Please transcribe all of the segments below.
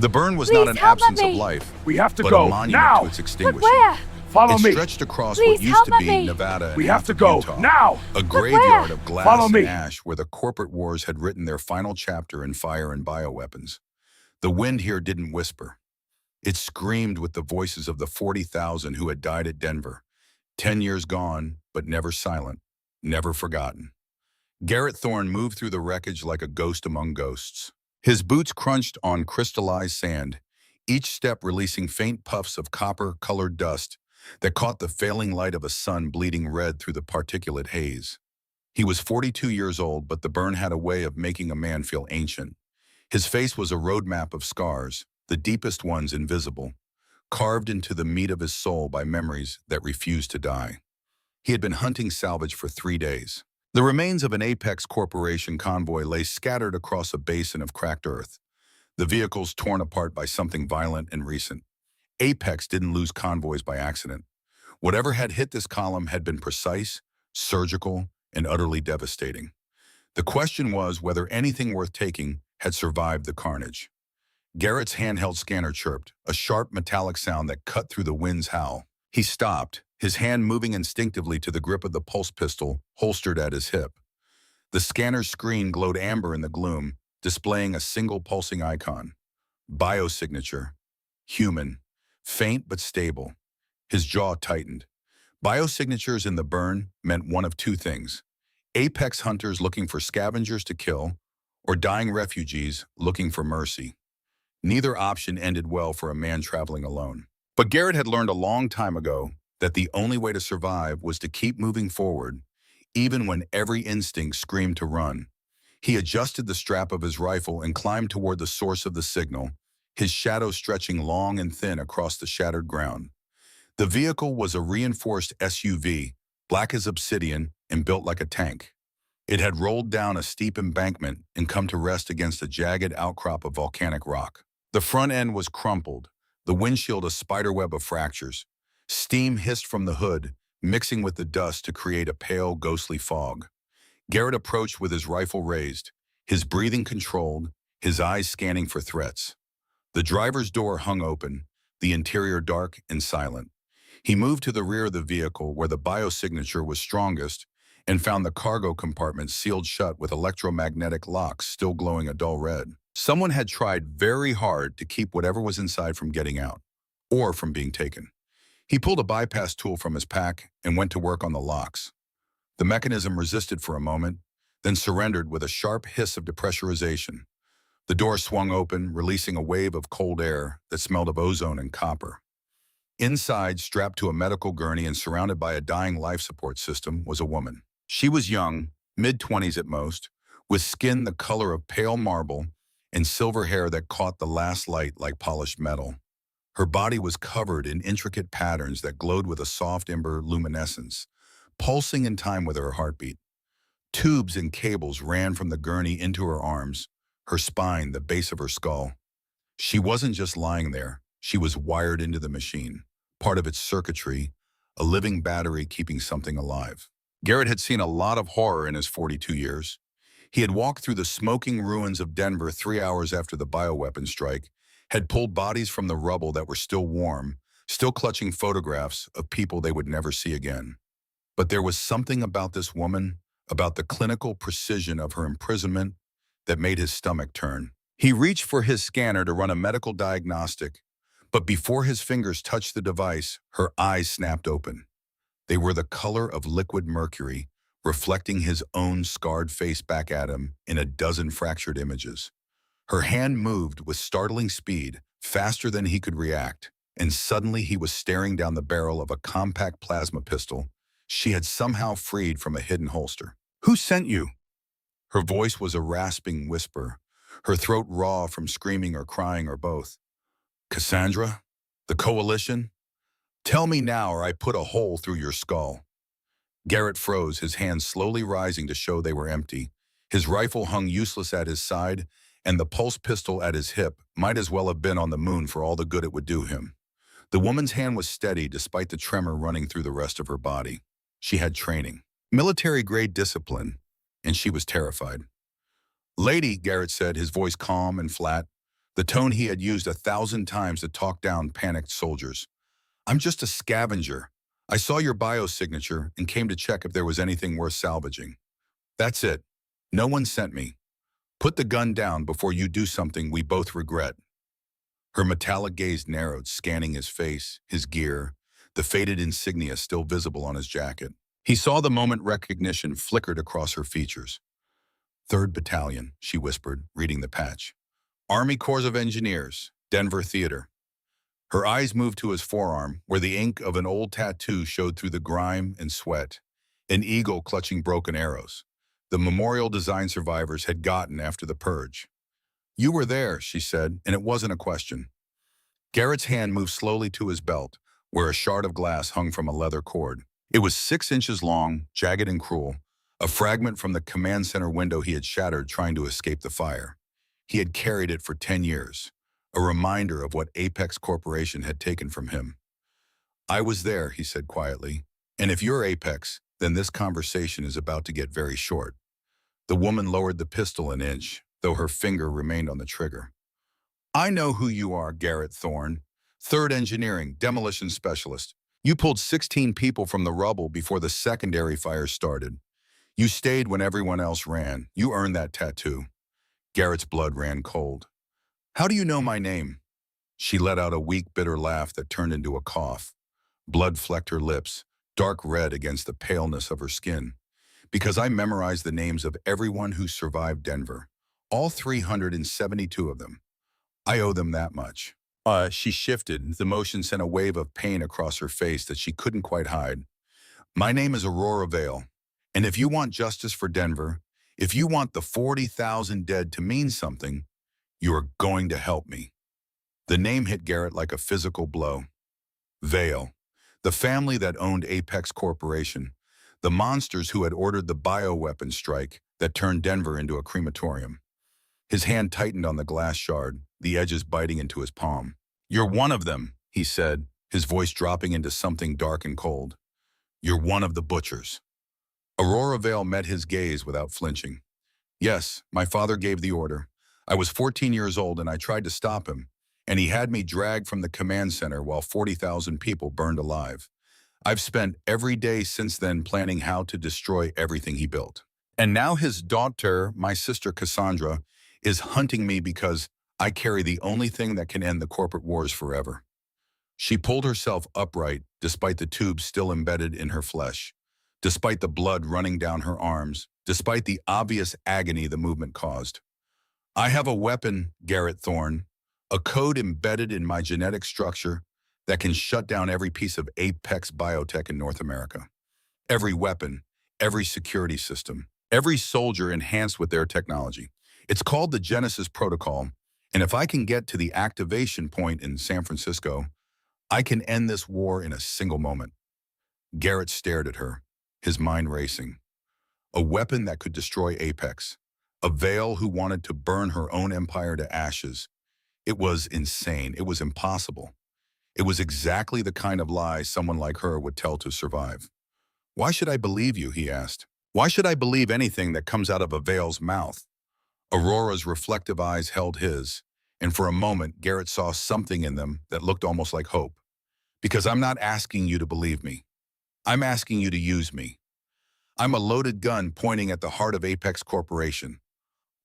The burn was not Please an help absence of me. life, We have to but go a monument now. to its But extinguishing. where? Follow It me. stretched across Please what used help to be me. Nevada and We have half to of go Utah. now. A where? graveyard of glass Follow and me. ash where the corporate wars had written their final chapter in fire and bioweapons. The wind here didn't whisper. It screamed with the voices of the 40,000 who had died at Denver. 10 years gone, but never silent, never forgotten. Garrett Thorne moved through the wreckage like a ghost among ghosts. His boots crunched on crystallized sand, each step releasing faint puffs of copper-colored dust that caught the failing light of a sun bleeding red through the particulate haze. He was 42 years old, but the burn had a way of making a man feel ancient. His face was a roadmap of scars, the deepest ones invisible, carved into the meat of his soul by memories that refused to die. He had been hunting salvage for 3 days. The remains of an Apex Corporation convoy lay scattered across a basin of cracked earth, the vehicles torn apart by something violent and recent. Apex didn't lose convoys by accident. Whatever had hit this column had been precise, surgical, and utterly devastating. The question was whether anything worth taking had survived the carnage. Garrett's handheld scanner chirped, a sharp metallic sound that cut through the wind's howl. He stopped, his hand moving instinctively to the grip of the pulse pistol holstered at his hip. The scanner's screen glowed amber in the gloom, displaying a single pulsing icon. Biosignature. Human. Faint but stable. His jaw tightened. Biosignatures in the burn meant one of two things: apex hunters looking for scavengers to kill, or dying refugees looking for mercy. Neither option ended well for a man traveling alone. But Garrett had learned a long time ago that the only way to survive was to keep moving forward, even when every instinct screamed to run. He adjusted the strap of his rifle and climbed toward the source of the signal, his shadow stretching long and thin across the shattered ground. The vehicle was a reinforced SUV, black as obsidian and built like a tank. It had rolled down a steep embankment and come to rest against a jagged outcrop of volcanic rock. The front end was crumpled, the windshield a spiderweb of fractures. Steam hissed from the hood, mixing with the dust to create a pale, ghostly fog. Garrett approached with his rifle raised, his breathing controlled, his eyes scanning for threats. The driver's door hung open, the interior dark and silent. He moved to the rear of the vehicle where the biosignature was strongest and found the cargo compartment sealed shut with electromagnetic locks still glowing a dull red. Someone had tried very hard to keep whatever was inside from getting out, or from being taken. He pulled a bypass tool from his pack and went to work on the locks. The mechanism resisted for a moment, then surrendered with a sharp hiss of depressurization. The door swung open, releasing a wave of cold air that smelled of ozone and copper. Inside, strapped to a medical gurney and surrounded by a dying life support system, was a woman. She was young, mid-20s at most, with skin the color of pale marble and silver hair that caught the last light like polished metal. Her body was covered in intricate patterns that glowed with a soft ember luminescence, pulsing in time with her heartbeat. Tubes and cables ran from the gurney into her arms, her spine, the base of her skull. She wasn't just lying there, she was wired into the machine, part of its circuitry, a living battery keeping something alive. Garrett had seen a lot of horror in his 42 years. He had walked through the smoking ruins of Denver 3 hours after the bioweapon strike, had pulled bodies from the rubble that were still warm, still clutching photographs of people they would never see again. But there was something about this woman, about the clinical precision of her imprisonment, that made his stomach turn. He reached for his scanner to run a medical diagnostic, but before his fingers touched the device, her eyes snapped open. They were the color of liquid mercury, reflecting his own scarred face back at him in a dozen fractured images. Her hand moved with startling speed, faster than he could react, and suddenly he was staring down the barrel of a compact plasma pistol she had somehow freed from a hidden holster. "Who sent you?" Her voice was a rasping whisper, her throat raw from screaming or crying or both. "Cassandra? The Coalition? Tell me now or I put a hole through your skull." Garrett froze, his hands slowly rising to show they were empty. His rifle hung useless at his side, and the pulse pistol at his hip might as well have been on the moon for all the good it would do him. The woman's hand was steady despite the tremor running through the rest of her body. She had training, military-grade discipline, and she was terrified. "Lady," Garrett said, his voice calm and flat, the tone he had used 1,000 times to talk down panicked soldiers. I'm just a scavenger. I saw your biosignature and came to check if there was anything worth salvaging. That's it. No one sent me. Put the gun down before you do something we both regret. Her metallic gaze narrowed, scanning his face, his gear, the faded insignia still visible on his jacket. He saw the moment recognition flickered across her features. 3rd Battalion, she whispered, reading the patch. Army Corps of Engineers, Denver Theater. Her eyes moved to his forearm, where the ink of an old tattoo showed through the grime and sweat. An eagle clutching broken arrows. The memorial design survivors had gotten after the purge. You were there, she said, and it wasn't a question. Garrett's hand moved slowly to his belt, where a shard of glass hung from a leather cord. It was 6 inches long, jagged and cruel, a fragment from the command center window he had shattered trying to escape the fire. He had carried it for 10 years, a reminder of what Apex Corporation had taken from him. I was there, he said quietly, and if you're Apex, then this conversation is about to get very short. The woman lowered the pistol an inch, though her finger remained on the trigger. I know who you are, Garrett Thorne. 3rd Engineering, Demolition Specialist. You pulled 16 people from the rubble before the secondary fire started. You stayed when everyone else ran. You earned that tattoo. Garrett's blood ran cold. How do you know my name? She let out a weak, bitter laugh that turned into a cough. Blood flecked her lips, dark red against the paleness of her skin. Because I memorized the names of everyone who survived Denver. All 372 of them. I owe them that much. She shifted. The motion sent a wave of pain across her face that she couldn't quite hide. My name is Aurora Vale. And if you want justice for Denver, if you want the 40,000 dead to mean something, you are going to help me. The name hit Garrett like a physical blow. Vale, the family that owned Apex Corporation, the monsters who had ordered the bioweapon strike that turned Denver into a crematorium. His hand tightened on the glass shard, the edges biting into his palm. You're one of them, he said, his voice dropping into something dark and cold. You're one of the butchers. Aurora Vale met his gaze without flinching. Yes, my father gave the order. I was 14 years old and I tried to stop him, and he had me dragged from the command center while 40,000 people burned alive. I've spent every day since then planning how to destroy everything he built. And now his daughter, my sister Cassandra, is hunting me because I carry the only thing that can end the corporate wars forever. She pulled herself upright despite the tubes still embedded in her flesh, despite the blood running down her arms, despite the obvious agony the movement caused. I have a weapon, Garrett Thorne, a code embedded in my genetic structure that can shut down every piece of Apex biotech in North America. Every weapon, every security system, every soldier enhanced with their technology. It's called the Genesis Protocol, and if I can get to the activation point in San Francisco, I can end this war in a single moment. Garrett stared at her, his mind racing. A weapon that could destroy Apex. A Vale who wanted to burn her own empire to ashes. It was insane. It was impossible. It was exactly the kind of lie someone like her would tell to survive. Why should I believe you, he asked. Why should I believe anything that comes out of a Vale's mouth? Aurora's reflective eyes held his, and for a moment, Garrett saw something in them that looked almost like hope. Because I'm not asking you to believe me. I'm asking you to use me. I'm a loaded gun pointing at the heart of Apex Corporation.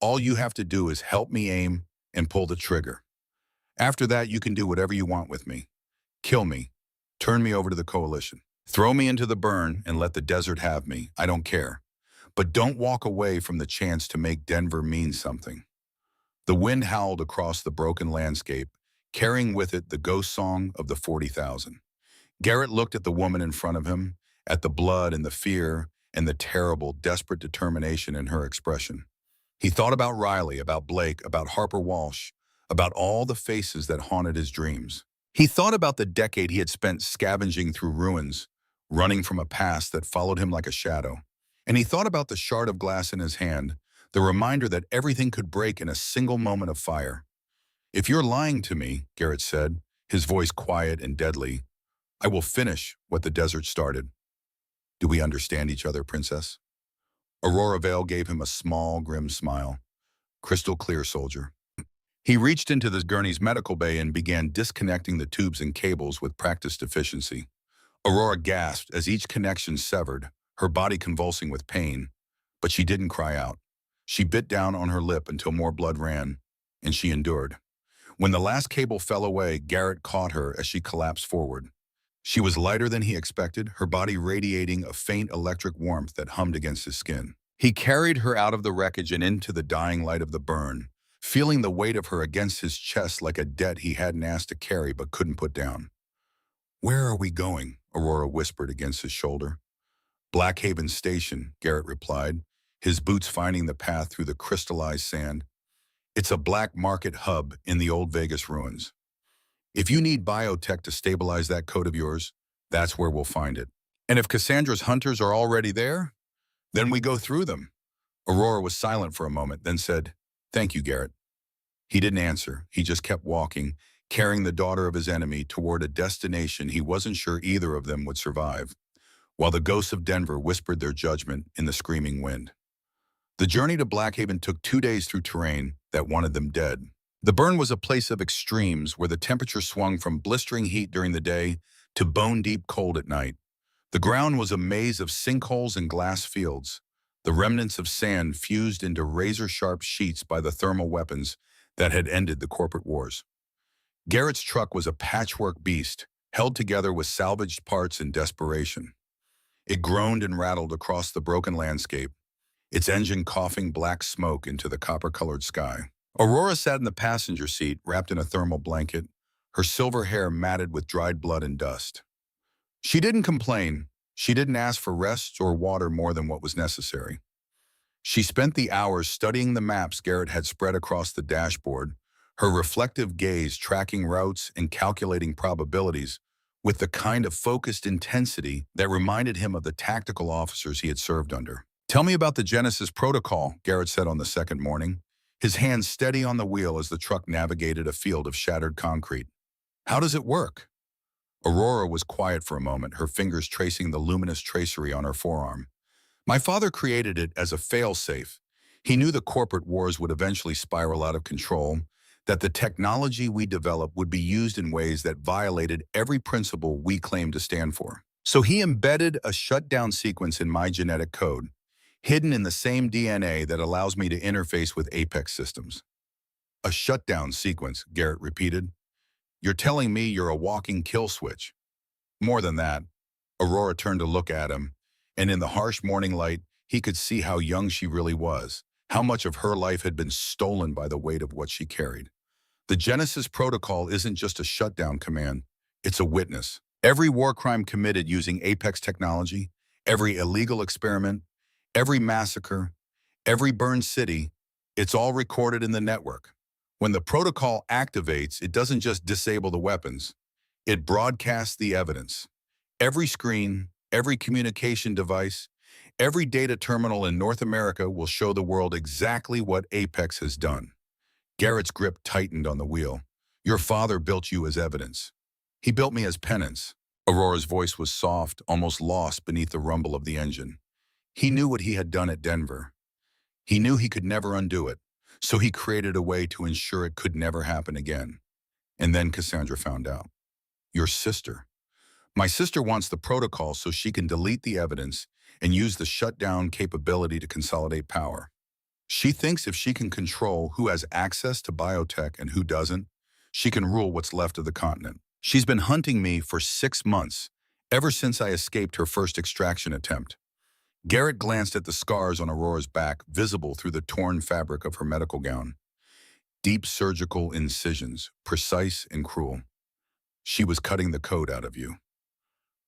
All you have to do is help me aim and pull the trigger. After that, you can do whatever you want with me. Kill me. Turn me over to the coalition. Throw me into the burn and let the desert have me. I don't care. But don't walk away from the chance to make Denver mean something. The wind howled across the broken landscape, carrying with it the ghost song of the 40,000. Garrett looked at the woman in front of him, at the blood and the fear and the terrible, desperate determination in her expression. He thought about Riley, about Blake, about Harper Walsh, about all the faces that haunted his dreams. He thought about the decade he had spent scavenging through ruins, running from a past that followed him like a shadow. And he thought about the shard of glass in his hand, the reminder that everything could break in a single moment of fire. If you're lying to me, Garrett said, his voice quiet and deadly, I will finish what the desert started. Do we understand each other, Princess? Aurora Vale gave him a small, grim smile. Crystal clear, soldier. He reached into the gurney's medical bay and began disconnecting the tubes and cables with practiced efficiency. Aurora gasped as each connection severed, her body convulsing with pain, but she didn't cry out. She bit down on her lip until more blood ran, and she endured. When the last cable fell away, Garrett caught her as she collapsed forward. She was lighter than he expected, her body radiating a faint electric warmth that hummed against his skin. He carried her out of the wreckage and into the dying light of the burn, feeling the weight of her against his chest like a debt he hadn't asked to carry but couldn't put down. "Where are we going?" Aurora whispered against his shoulder. "Blackhaven Station," Garrett replied, his boots finding the path through the crystallized sand. "It's a black market hub in the old Vegas ruins. If you need biotech to stabilize that code of yours, that's where we'll find it. And if Cassandra's hunters are already there, then we go through them." Aurora was silent for a moment, then said, "Thank you, Garrett." He didn't answer. He just kept walking, carrying the daughter of his enemy toward a destination he wasn't sure either of them would survive, while the ghosts of Denver whispered their judgment in the screaming wind. The journey to Blackhaven took 2 days through terrain that wanted them dead. The burn was a place of extremes where the temperature swung from blistering heat during the day to bone-deep cold at night. The ground was a maze of sinkholes and glass fields, the remnants of sand fused into razor-sharp sheets by the thermal weapons that had ended the corporate wars. Garrett's truck was a patchwork beast, held together with salvaged parts in desperation. It groaned and rattled across the broken landscape, its engine coughing black smoke into the copper-colored sky. Aurora sat in the passenger seat, wrapped in a thermal blanket, her silver hair matted with dried blood and dust. She didn't complain. She didn't ask for rest or water more than what was necessary. She spent the hours studying the maps Garrett had spread across the dashboard, her reflective gaze tracking routes and calculating probabilities with the kind of focused intensity that reminded him of the tactical officers he had served under. "Tell me about the Genesis protocol," Garrett said on the second morning, his hands steady on the wheel as the truck navigated a field of shattered concrete. "How does it work?" Aurora was quiet for a moment, her fingers tracing the luminous tracery on her forearm. "My father created it as a fail-safe. He knew the corporate wars would eventually spiral out of control, that the technology we developed would be used in ways that violated every principle we claim to stand for. So he embedded a shutdown sequence in my genetic code, hidden in the same DNA that allows me to interface with Apex systems." "A shutdown sequence," Garrett repeated. "You're telling me you're a walking kill switch?" "More than that." Aurora turned to look at him, and in the harsh morning light, he could see how young she really was, how much of her life had been stolen by the weight of what she carried. "The Genesis protocol isn't just a shutdown command, it's a witness. Every war crime committed using Apex technology, every illegal experiment, every massacre, every burned city, it's all recorded in the network. When the protocol activates, it doesn't just disable the weapons, it broadcasts the evidence. Every screen, every communication device, every data terminal in North America will show the world exactly what Apex has done." Garrett's grip tightened on the wheel. "Your father built you as evidence. He built me as penance." Aurora's voice was soft, almost lost beneath the rumble of the engine. He knew what he had done at Denver. He knew he could never undo it, so he created a way to ensure it could never happen again. And then Cassandra found out. "Your sister. My sister wants the protocol so she can delete the evidence and use the shutdown capability to consolidate power. She thinks if she can control who has access to biotech and who doesn't, she can rule what's left of the continent. She's been hunting me for 6 months, ever since I escaped her first extraction attempt." Garrett glanced at the scars on Aurora's back, visible through the torn fabric of her medical gown. Deep surgical incisions, precise and cruel. "She was cutting the code out of you."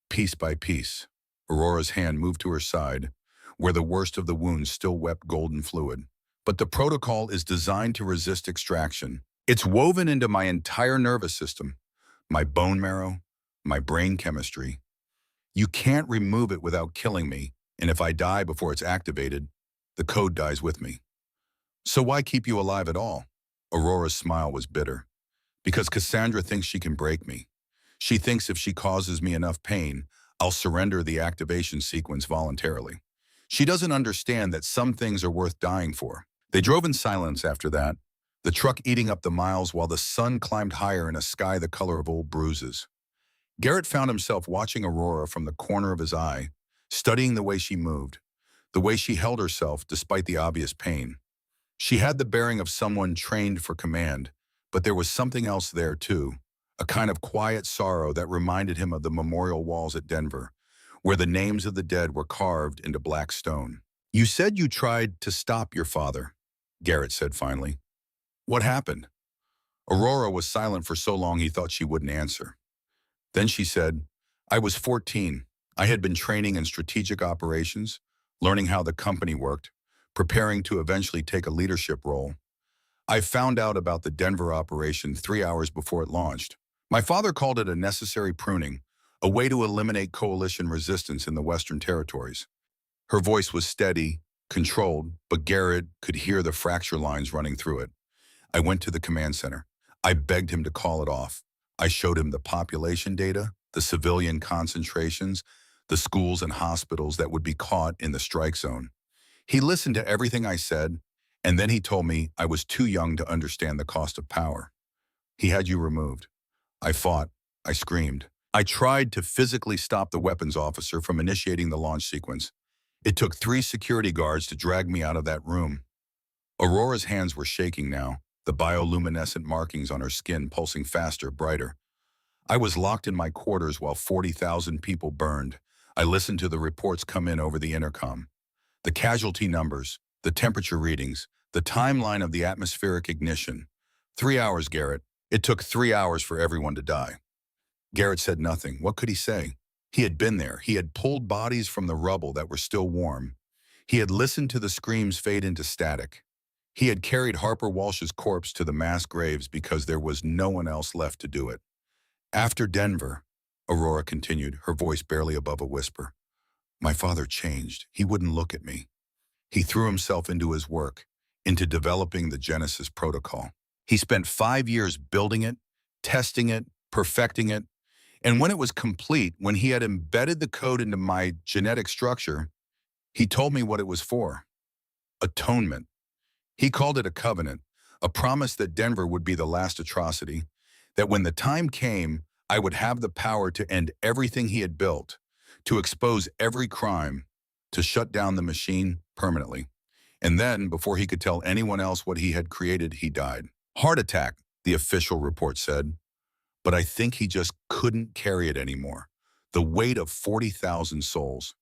Piece by piece, Aurora's hand moved to her side, where the worst of the wounds still wept golden fluid. "But the protocol is designed to resist extraction. It's woven into my entire nervous system, my bone marrow, my brain chemistry. You can't remove it without killing me, and if I die before it's activated, the code dies with me. So why keep you alive at all?" Aurora's smile was bitter. "Because Cassandra thinks she can break me. She thinks if she causes me enough pain, I'll surrender the activation sequence voluntarily. She doesn't understand that some things are worth dying for." They drove in silence after that, the truck eating up the miles while the sun climbed higher in a sky the color of old bruises. Garrett found himself watching Aurora from the corner of his eye, studying the way she moved, the way she held herself despite the obvious pain. She had the bearing of someone trained for command, but there was something else there too, a kind of quiet sorrow that reminded him of the memorial walls at Denver, where the names of the dead were carved into black stone. "You said you tried to stop your father," Garrett said finally. "What happened?" Aurora was silent for so long he thought she wouldn't answer. Then she said, "I was 14. I had been training in strategic operations, learning how the company worked, preparing to eventually take a leadership role. I found out about the Denver operation 3 hours before it launched. My father called it a necessary pruning, a way to eliminate coalition resistance in the Western territories." Her voice was steady, controlled, but Garrett could hear the fracture lines running through it. "I went to the command center. I begged him to call it off. I showed him the population data, the civilian concentrations, the schools and hospitals that would be caught in the strike zone. He listened to everything I said, and then he told me I was too young to understand the cost of power. He had you removed. I fought. I screamed. I tried to physically stop the weapons officer from initiating the launch sequence. It took 3 security guards to drag me out of that room." Aurora's hands were shaking now, the bioluminescent markings on her skin pulsing faster, brighter. "I was locked in my quarters while 40,000 people burned. I listened to the reports come in over the intercom. The casualty numbers, the temperature readings, the timeline of the atmospheric ignition. 3 hours, Garrett. It took 3 hours for everyone to die." Garrett said nothing. What could he say? He had been there. He had pulled bodies from the rubble that were still warm. He had listened to the screams fade into static. He had carried Harper Walsh's corpse to the mass graves because there was no one else left to do it. "After Denver," Aurora continued, her voice barely above a whisper, "my father changed. He wouldn't look at me. He threw himself into his work, into developing the Genesis protocol. He spent 5 years building it, testing it, perfecting it, and when it was complete, when he had embedded the code into my genetic structure, he told me what it was for. Atonement. He called it a covenant, a promise that Denver would be the last atrocity, that when the time came, I would have the power to end everything he had built, to expose every crime, to shut down the machine permanently. And then, before he could tell anyone else what he had created, he died. Heart attack, the official report said. But I think he just couldn't carry it anymore. The weight of 40,000 souls.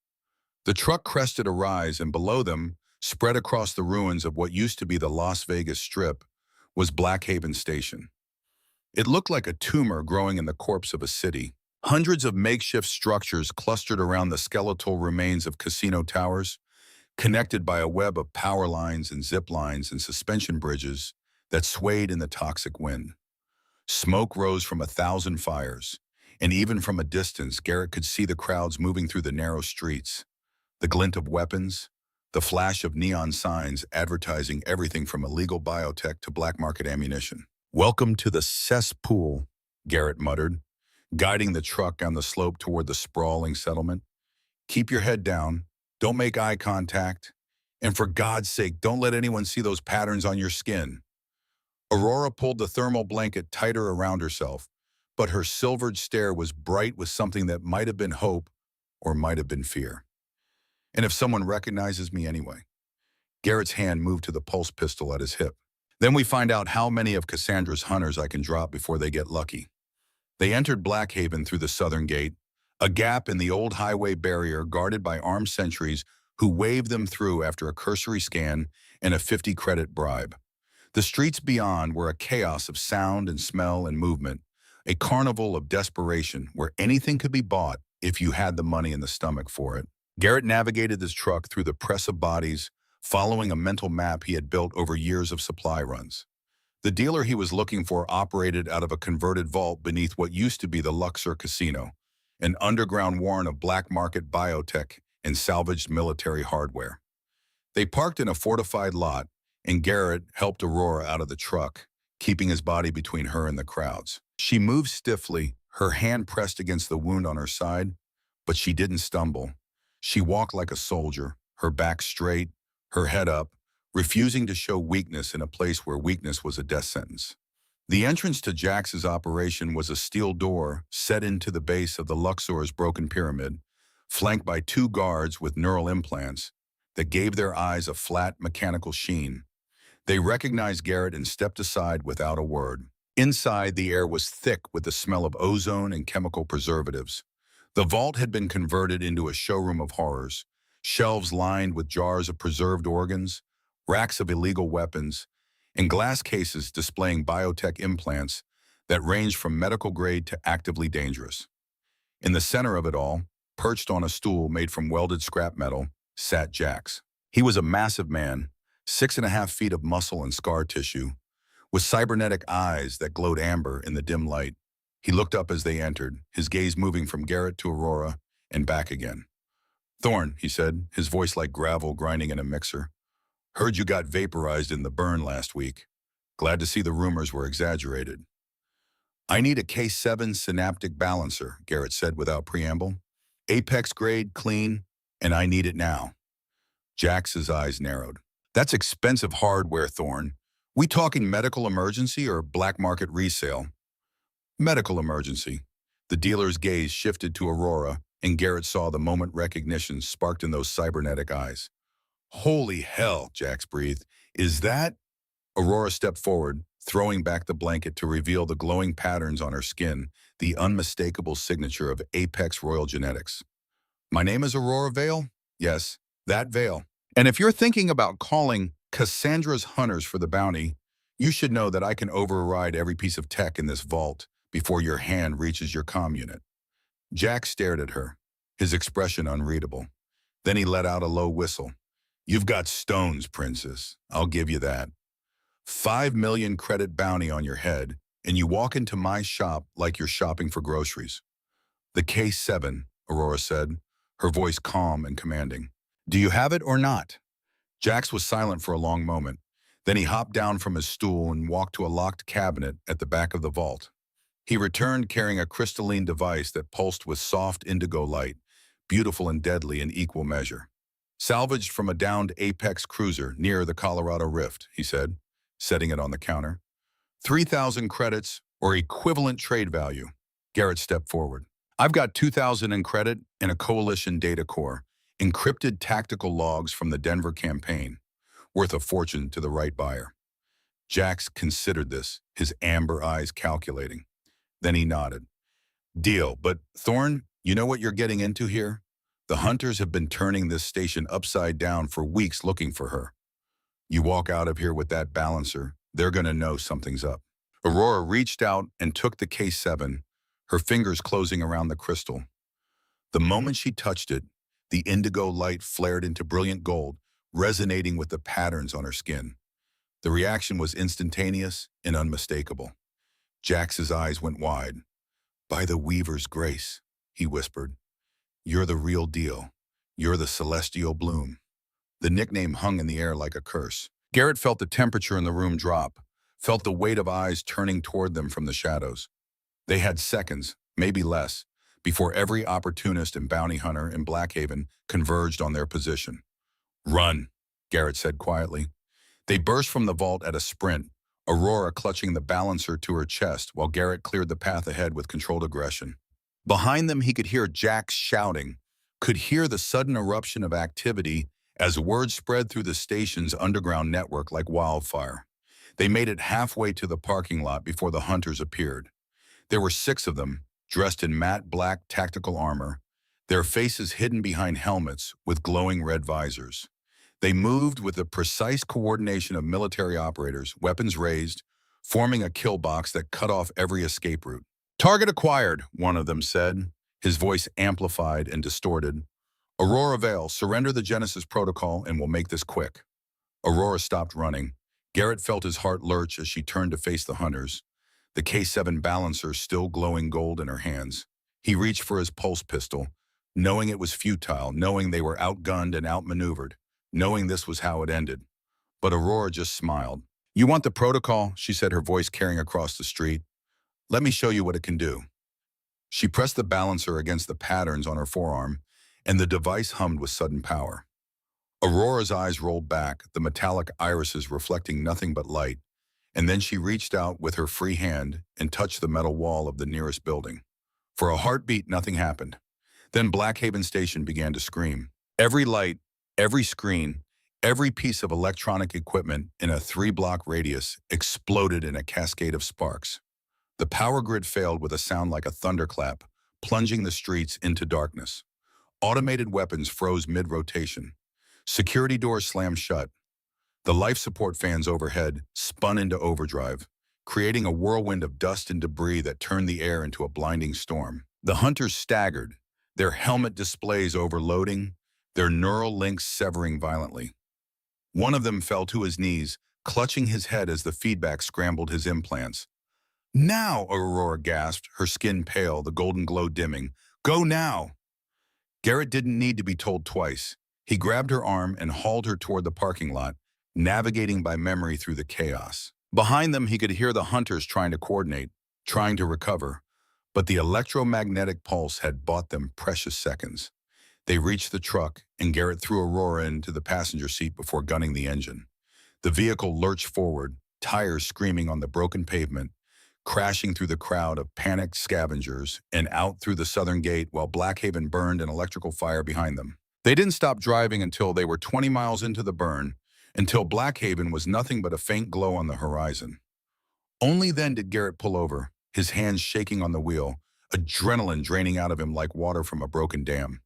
The truck crested a rise, and below them, spread across the ruins of what used to be the Las Vegas Strip, was Blackhaven Station. It looked like a tumor growing in the corpse of a city. Hundreds of makeshift structures clustered around the skeletal remains of casino towers, connected by a web of power lines and zip lines and suspension bridges that swayed in the toxic wind. Smoke rose from 1,000 fires, and even from a distance, Garrett could see the crowds moving through the narrow streets, the glint of weapons, the flash of neon signs advertising everything from illegal biotech to black market ammunition. "Welcome to the cesspool," Garrett muttered, guiding the truck down the slope toward the sprawling settlement. "Keep your head down, don't make eye contact, and for God's sake, don't let anyone see those patterns on your skin." Aurora pulled the thermal blanket tighter around herself, but her silvered stare was bright with something that might have been hope or might have been fear. "And if someone recognizes me anyway?" Garrett's hand moved to the pulse pistol at his hip. "Then we find out how many of Cassandra's hunters I can drop before they get lucky." They entered Blackhaven through the southern gate, a gap in the old highway barrier guarded by armed sentries who waved them through after a cursory scan and a 50-credit bribe. The streets beyond were a chaos of sound and smell and movement, a carnival of desperation where anything could be bought if you had the money and the stomach for it. Garrett navigated his truck through the press of bodies, following a mental map he had built over years of supply runs. The dealer he was looking for operated out of a converted vault beneath what used to be the Luxor Casino, an underground warren of black market biotech and salvaged military hardware. They parked in a fortified lot, and Garrett helped Aurora out of the truck, keeping his body between her and the crowds. She moved stiffly, her hand pressed against the wound on her side, but she didn't stumble. She walked like a soldier, her back straight, her head up, refusing to show weakness in a place where weakness was a death sentence. The entrance to Jax's operation was a steel door set into the base of the Luxor's broken pyramid, flanked by two guards with neural implants that gave their eyes a flat, mechanical sheen. They recognized Garrett and stepped aside without a word. Inside, the air was thick with the smell of ozone and chemical preservatives. The vault had been converted into a showroom of horrors, shelves lined with jars of preserved organs, racks of illegal weapons, and glass cases displaying biotech implants that ranged from medical grade to actively dangerous. In the center of it all, perched on a stool made from welded scrap metal, sat Jax. He was a massive man, 6.5 feet of muscle and scar tissue, with cybernetic eyes that glowed amber in the dim light. He looked up as they entered, his gaze moving from Garrett to Aurora and back again. "Thorn," he said, his voice like gravel grinding in a mixer. "Heard you got vaporized in the burn last week. Glad to see the rumors were exaggerated." "I need a K7 synaptic balancer," Garrett said without preamble. "Apex grade, clean, and I need it now." Jax's eyes narrowed. "That's expensive hardware, Thorn. We talking medical emergency or black market resale?" "Medical emergency." The dealer's gaze shifted to Aurora, and Garrett saw the moment recognition sparked in those cybernetic eyes. "Holy hell," Jax breathed. "Is that—" Aurora stepped forward, throwing back the blanket to reveal the glowing patterns on her skin, the unmistakable signature of Apex Royal Genetics. "My name is Aurora Vale? Yes, that Vale. And if you're thinking about calling Cassandra's Hunters for the bounty, you should know that I can override every piece of tech in this vault before your hand reaches your comm unit." Jax stared at her, his expression unreadable. Then he let out a low whistle. "You've got stones, Princess. I'll give you that. 5 million credit bounty on your head, and you walk into my shop like you're shopping for groceries." "The K7, Aurora said, her voice calm and commanding. "Do you have it or not?" Jax was silent for a long moment. Then he hopped down from his stool and walked to a locked cabinet at the back of the vault. He returned carrying a crystalline device that pulsed with soft indigo light, beautiful and deadly in equal measure. "Salvaged from a downed Apex cruiser near the Colorado Rift," he said, setting it on the counter. 3,000 credits or equivalent trade value." Garrett stepped forward. "I've got 2,000 in credit and a coalition data core, encrypted tactical logs from the Denver campaign, worth a fortune to the right buyer." Jax considered this, his amber eyes calculating. Then he nodded. "Deal, but Thorn, you know what you're getting into here? The hunters have been turning this station upside down for weeks looking for her. You walk out of here with that balancer, they're gonna know something's up." Aurora reached out and took the K7, her fingers closing around the crystal. The moment she touched it, the indigo light flared into brilliant gold, resonating with the patterns on her skin. The reaction was instantaneous and unmistakable. Jax's eyes went wide. "By the Weaver's grace," he whispered. "You're the real deal. You're the celestial bloom." The nickname hung in the air like a curse. Garrett felt the temperature in the room drop, felt the weight of eyes turning toward them from the shadows. They had seconds, maybe less, before every opportunist and bounty hunter in Blackhaven converged on their position. "Run," Garrett said quietly. They burst from the vault at a sprint, Aurora clutching the balancer to her chest while Garrett cleared the path ahead with controlled aggression. Behind them, he could hear Jax shouting, could hear the sudden eruption of activity as word spread through the station's underground network like wildfire. They made it halfway to the parking lot before the hunters appeared. There were 6 of them, dressed in matte black tactical armor, their faces hidden behind helmets with glowing red visors. They moved with the precise coordination of military operators, weapons raised, forming a kill box that cut off every escape route. "Target acquired," one of them said, his voice amplified and distorted. "Aurora Vale, surrender the Genesis protocol and we'll make this quick." Aurora stopped running. Garrett felt his heart lurch as she turned to face the hunters, the K7 balancer still glowing gold in her hands. He reached for his pulse pistol, knowing it was futile, knowing they were outgunned and outmaneuvered, knowing this was how it ended. But Aurora just smiled. "You want the protocol?" she said, her voice carrying across the street. "Let me show you what it can do." She pressed the balancer against the patterns on her forearm, and the device hummed with sudden power. Aurora's eyes rolled back, the metallic irises reflecting nothing but light, and then she reached out with her free hand and touched the metal wall of the nearest building. For a heartbeat, nothing happened. Then Blackhaven Station began to scream. Every light, every screen, every piece of electronic equipment in a 3-block radius exploded in a cascade of sparks. The power grid failed with a sound like a thunderclap, plunging the streets into darkness. Automated weapons froze mid-rotation. Security doors slammed shut. The life support fans overhead spun into overdrive, creating a whirlwind of dust and debris that turned the air into a blinding storm. The hunters staggered, their helmet displays overloading, their neural links severing violently. One of them fell to his knees, clutching his head as the feedback scrambled his implants. "Now!" Aurora gasped, her skin pale, the golden glow dimming. "Go now!" Garrett didn't need to be told twice. He grabbed her arm and hauled her toward the parking lot, navigating by memory through the chaos. Behind them, he could hear the hunters trying to coordinate, trying to recover. But the electromagnetic pulse had bought them precious seconds. They reached the truck, and Garrett threw Aurora into the passenger seat before gunning the engine. The vehicle lurched forward, tires screaming on the broken pavement, crashing through the crowd of panicked scavengers and out through the southern gate while Blackhaven burned in electrical fire behind them. They didn't stop driving until they were 20 miles into the burn, until Blackhaven was nothing but a faint glow on the horizon. Only then did Garrett pull over, his hands shaking on the wheel, adrenaline draining out of him like water from a broken dam.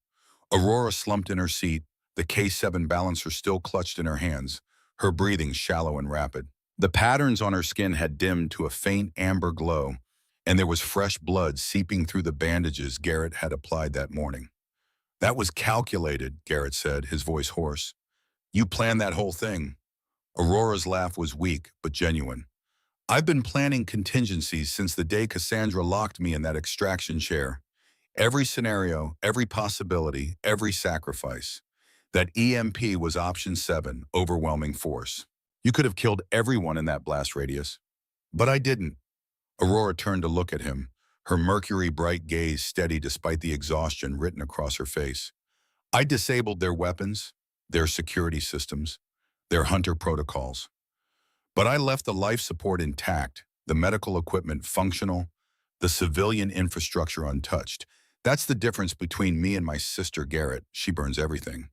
Aurora slumped in her seat, the K7 balancer still clutched in her hands, her breathing shallow and rapid. The patterns on her skin had dimmed to a faint amber glow, and there was fresh blood seeping through the bandages Garrett had applied that morning. "That was calculated," Garrett said, his voice hoarse. "You planned that whole thing." Aurora's laugh was weak, but genuine. "I've been planning contingencies since the day Cassandra locked me in that extraction chair. Every scenario, every possibility, every sacrifice. That EMP was option 7, overwhelming force. You could have killed everyone in that blast radius. But I didn't." Aurora turned to look at him, her mercury-bright gaze steady despite the exhaustion written across her face. "I disabled their weapons, their security systems, their hunter protocols. But I left the life support intact, the medical equipment functional, the civilian infrastructure untouched. That's the difference between me and my sister Garrett. She burns everything.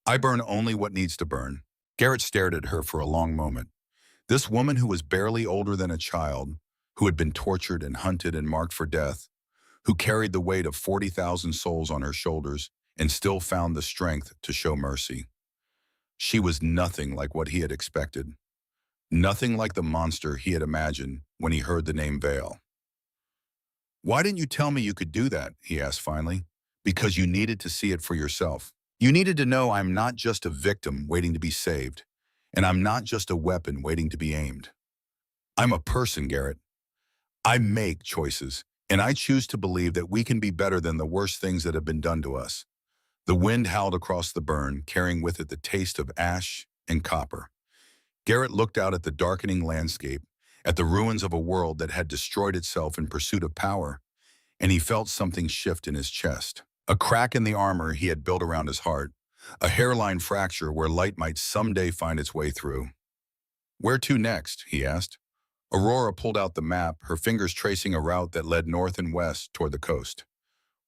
I burn only what needs to burn." Garrett stared at her for a long moment. This woman who was barely older than a child, who had been tortured and hunted and marked for death, who carried the weight of 40,000 souls on her shoulders and still found the strength to show mercy. She was nothing like what he had expected. Nothing like the monster he had imagined when he heard the name Vale. "Why didn't you tell me you could do that?" he asked finally. "Because you needed to see it for yourself. You needed to know I'm not just a victim waiting to be saved, and I'm not just a weapon waiting to be aimed. I'm a person, Garrett. I make choices, and I choose to believe that we can be better than the worst things that have been done to us." The wind howled across the burn, carrying with it the taste of ash and copper. Garrett looked out at the darkening landscape, at the ruins of a world that had destroyed itself in pursuit of power, and he felt something shift in his chest. A crack in the armor he had built around his heart, a hairline fracture where light might someday find its way through. "Where to next?" he asked. Aurora pulled out the map, her fingers tracing a route that led north and west toward the coast.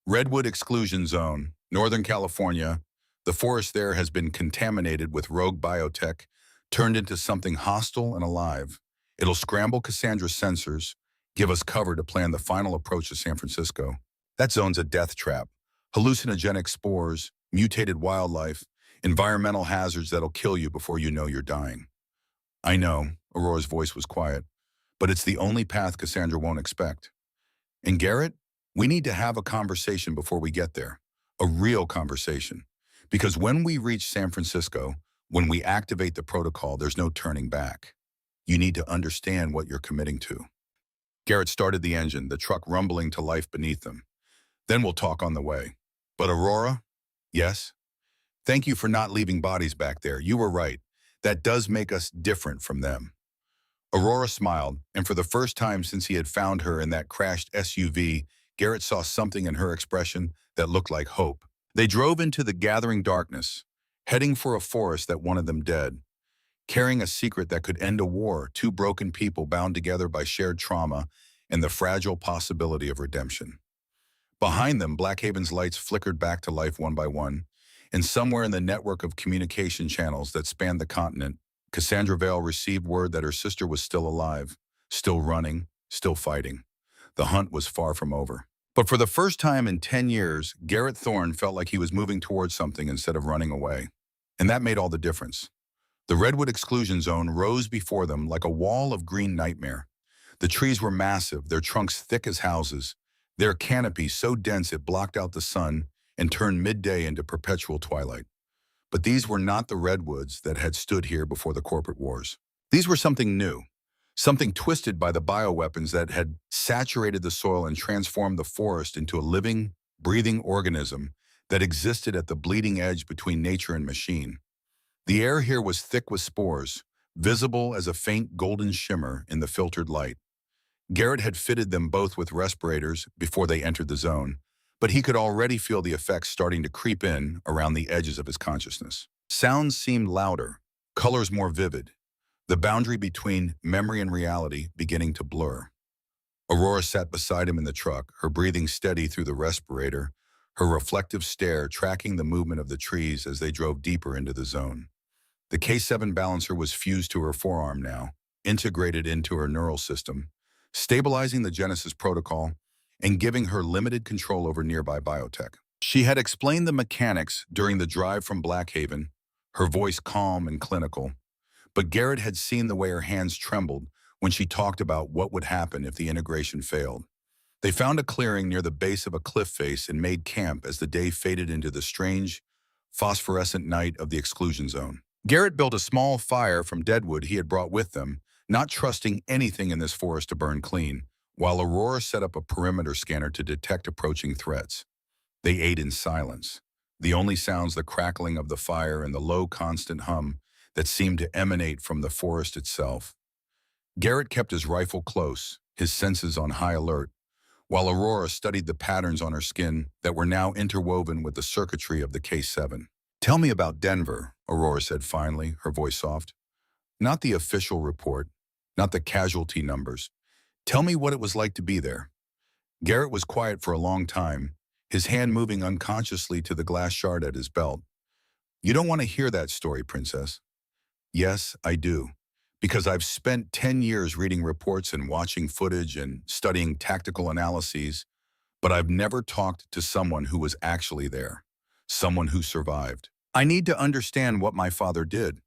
"Redwood Exclusion Zone, Northern California. The forest there has been contaminated with rogue biotech, turned into something hostile and alive. It'll scramble Cassandra's sensors, give us cover to plan the final approach to San Francisco. That zone's a death trap. Hallucinogenic spores, mutated wildlife, environmental hazards that'll kill you before you know you're dying." "I know," Aurora's voice was quiet, "but it's the only path Cassandra won't expect. And Garrett, we need to have a conversation before we get there. A real conversation. Because when we reach San Francisco, when we activate the protocol, there's no turning back. You need to understand what you're committing to." Garrett started the engine, the truck rumbling to life beneath them. "Then we'll talk on the way. But Aurora?" "Yes?" "Thank you for not leaving bodies back there. You were right. That does make us different from them." Aurora smiled, and for the first time since he had found her in that crashed SUV, Garrett saw something in her expression that looked like hope. They drove into the gathering darkness, heading for a forest that wanted them dead, carrying a secret that could end a war, two broken people bound together by shared trauma and the fragile possibility of redemption. Behind them, Blackhaven's lights flickered back to life one by one, and somewhere in the network of communication channels that spanned the continent, Cassandra Vale received word that her sister was still alive, still running, still fighting. The hunt was far from over. But for the first time in 10 years, Garrett Thorne felt like he was moving towards something instead of running away. And that made all the difference. The Redwood Exclusion Zone rose before them like a wall of green nightmare. The trees were massive, their trunks thick as houses, their canopy so dense it blocked out the sun and turned midday into perpetual twilight. But these were not the redwoods that had stood here before the corporate wars. These were something new, something twisted by the bioweapons that had saturated the soil and transformed the forest into a living, breathing organism that existed at the bleeding edge between nature and machine. The air here was thick with spores, visible as a faint golden shimmer in the filtered light. Garrett had fitted them both with respirators before they entered the zone, but he could already feel the effects starting to creep in around the edges of his consciousness. Sounds seemed louder, colors more vivid, the boundary between memory and reality beginning to blur. Aurora sat beside him in the truck, her breathing steady through the respirator, her reflective stare tracking the movement of the trees as they drove deeper into the zone. The K7 balancer was fused to her forearm now, integrated into her neural system, stabilizing the Genesis protocol and giving her limited control over nearby biotech. She had explained the mechanics during the drive from Blackhaven, her voice calm and clinical, but Garrett had seen the way her hands trembled when she talked about what would happen if the integration failed. They found a clearing near the base of a cliff face and made camp as the day faded into the strange, phosphorescent night of the exclusion zone. Garrett built a small fire from deadwood he had brought with them, not trusting anything in this forest to burn clean, while Aurora set up a perimeter scanner to detect approaching threats. They ate in silence, the only sounds the crackling of the fire and the low, constant hum that seemed to emanate from the forest itself. Garrett kept his rifle close, his senses on high alert, while Aurora studied the patterns on her skin that were now interwoven with the circuitry of the K7. "Tell me about Denver," Aurora said finally, her voice soft. "Not the official report, not the casualty numbers. Tell me what it was like to be there." Garrett was quiet for a long time, his hand moving unconsciously to the glass shard at his belt. "You don't want to hear that story, Princess." "Yes, I do. Because I've spent 10 years reading reports and watching footage and studying tactical analyses, but I've never talked to someone who was actually there, someone who survived. I need to understand what my father did.